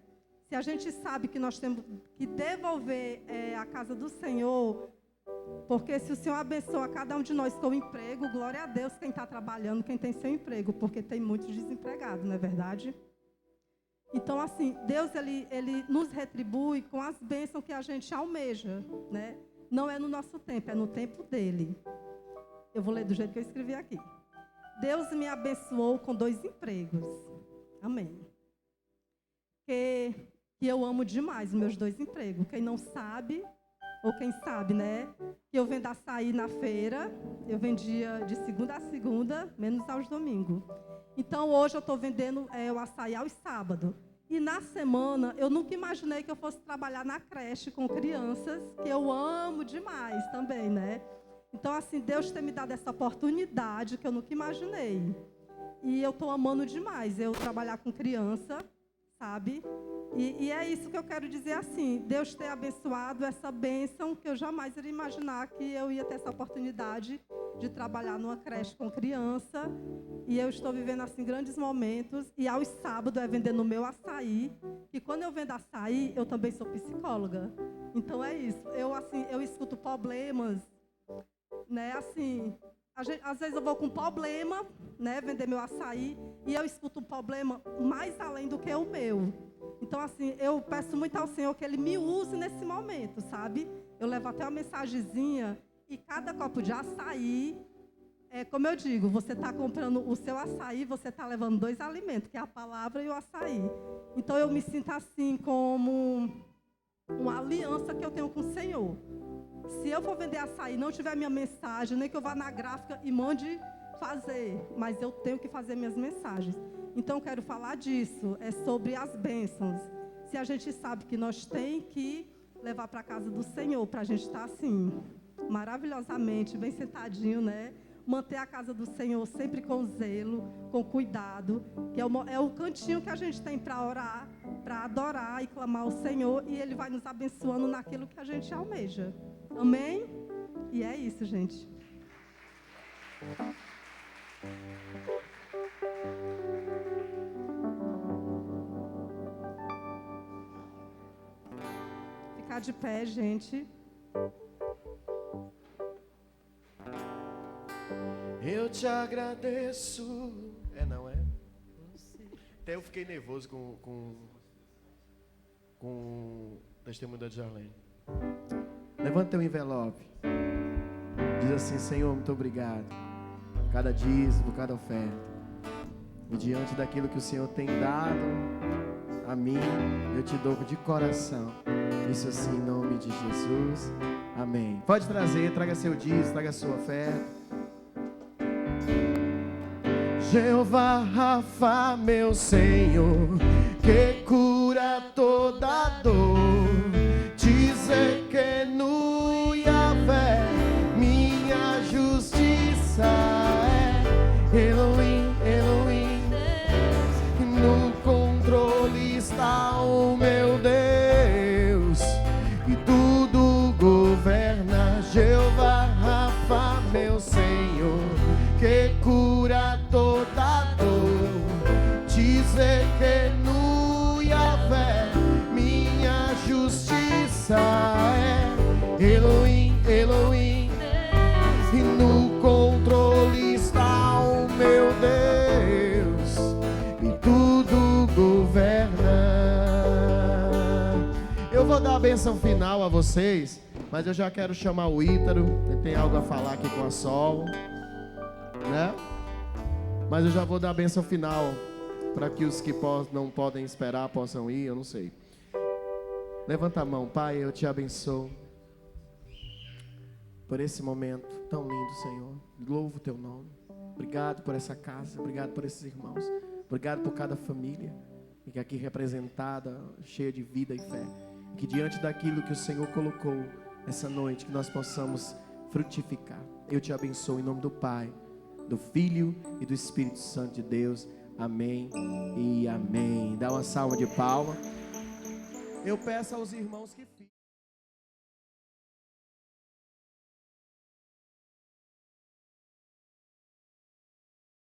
Se a gente sabe que nós temos que devolver a casa do Senhor, porque se o Senhor abençoa cada um de nós com emprego, glória a Deus quem está trabalhando, quem tem seu emprego, porque tem muitos desempregados, não é verdade? Então, assim, Deus, Ele nos retribui com as bênçãos que a gente almeja, né? Não é no nosso tempo, é no tempo dEle. Eu vou ler do jeito que eu escrevi aqui. Deus me abençoou com 2 empregos. Amém. Que eu amo demais os meus 2 empregos. Quem não sabe, ou quem sabe, né? Que eu vendo açaí na feira, eu vendia de segunda a segunda, menos aos domingos. Então, hoje eu estou vendendo o açaí aos sábados. E na semana, eu nunca imaginei que eu fosse trabalhar na creche com crianças, que eu amo demais também, né? Então, assim, Deus tem me dado essa oportunidade que eu nunca imaginei. E eu estou amando demais eu trabalhar com criança, sabe? E é isso que eu quero dizer assim, Deus ter abençoado essa bênção que eu jamais iria imaginar que eu ia ter essa oportunidade de trabalhar numa creche com criança. E eu estou vivendo assim grandes momentos. E aos sábados é vendendo o meu açaí. E quando eu vendo açaí, eu também sou psicóloga. Então é isso. Eu escuto problemas, né? Assim, às vezes eu vou com problema, né? Vender meu açaí. E eu escuto um problema mais além do que o meu. Então, assim, eu peço muito ao Senhor que Ele me use nesse momento, sabe? Eu levo até uma mensagenzinha e cada copo de açaí, como eu digo, você está comprando o seu açaí, você está levando 2 alimentos, que é a palavra e o açaí. Então, eu me sinto assim como uma aliança que eu tenho com o Senhor. Se eu for vender açaí e não tiver minha mensagem, nem que eu vá na gráfica e mande fazer, mas eu tenho que fazer minhas mensagens. Então, eu quero falar disso, é sobre as bênçãos. Se a gente sabe que nós tem que levar para a casa do Senhor, para a gente estar assim, maravilhosamente, bem sentadinho, né? Manter a casa do Senhor sempre com zelo, com cuidado, que é o cantinho que a gente tem para orar, para adorar e clamar ao Senhor, e Ele vai nos abençoando naquilo que a gente almeja. Amém? E é isso, gente. Ficar de pé, gente. Eu te agradeço. Não é? Até eu fiquei nervoso com o testemunho da Djalene. Levanta teu envelope. Diz assim: Senhor, muito obrigado. Cada dízimo, cada oferta. E diante daquilo que o Senhor tem dado a mim, eu te dou de coração. Isso assim, em nome de Jesus. Amém. Pode trazer, traga seu dízimo, traga sua oferta. Jeová Rafa, meu Senhor, que cura toda dor. Dizer que no Yahvé minha justiça é. Elohim, Elohim, no controle está o meu Deus, e tudo governa. Jeová Rafa, meu Senhor, que cura toda dor. Dizer que no Yahvé minha justiça é. Elohim, Elohim, e no controle está o meu Deus, e tudo governa. Eu vou dar a bênção final a vocês, mas eu já quero chamar o Ítaro. Ele tem algo a falar aqui com a Sol, né? Mas eu já vou dar a bênção final para que os que não podem esperar possam ir, eu não sei. Levanta a mão. Pai, eu te abençoo por esse momento tão lindo, Senhor. Louvo o teu nome. Obrigado por essa casa, obrigado por esses irmãos, obrigado por cada família que aqui representada, cheia de vida e fé. Que diante daquilo que o Senhor colocou essa noite, que nós possamos frutificar. Eu te abençoo em nome do Pai, do Filho e do Espírito Santo de Deus. Amém e amém. Dá uma salva de palmas. Eu peço aos irmãos que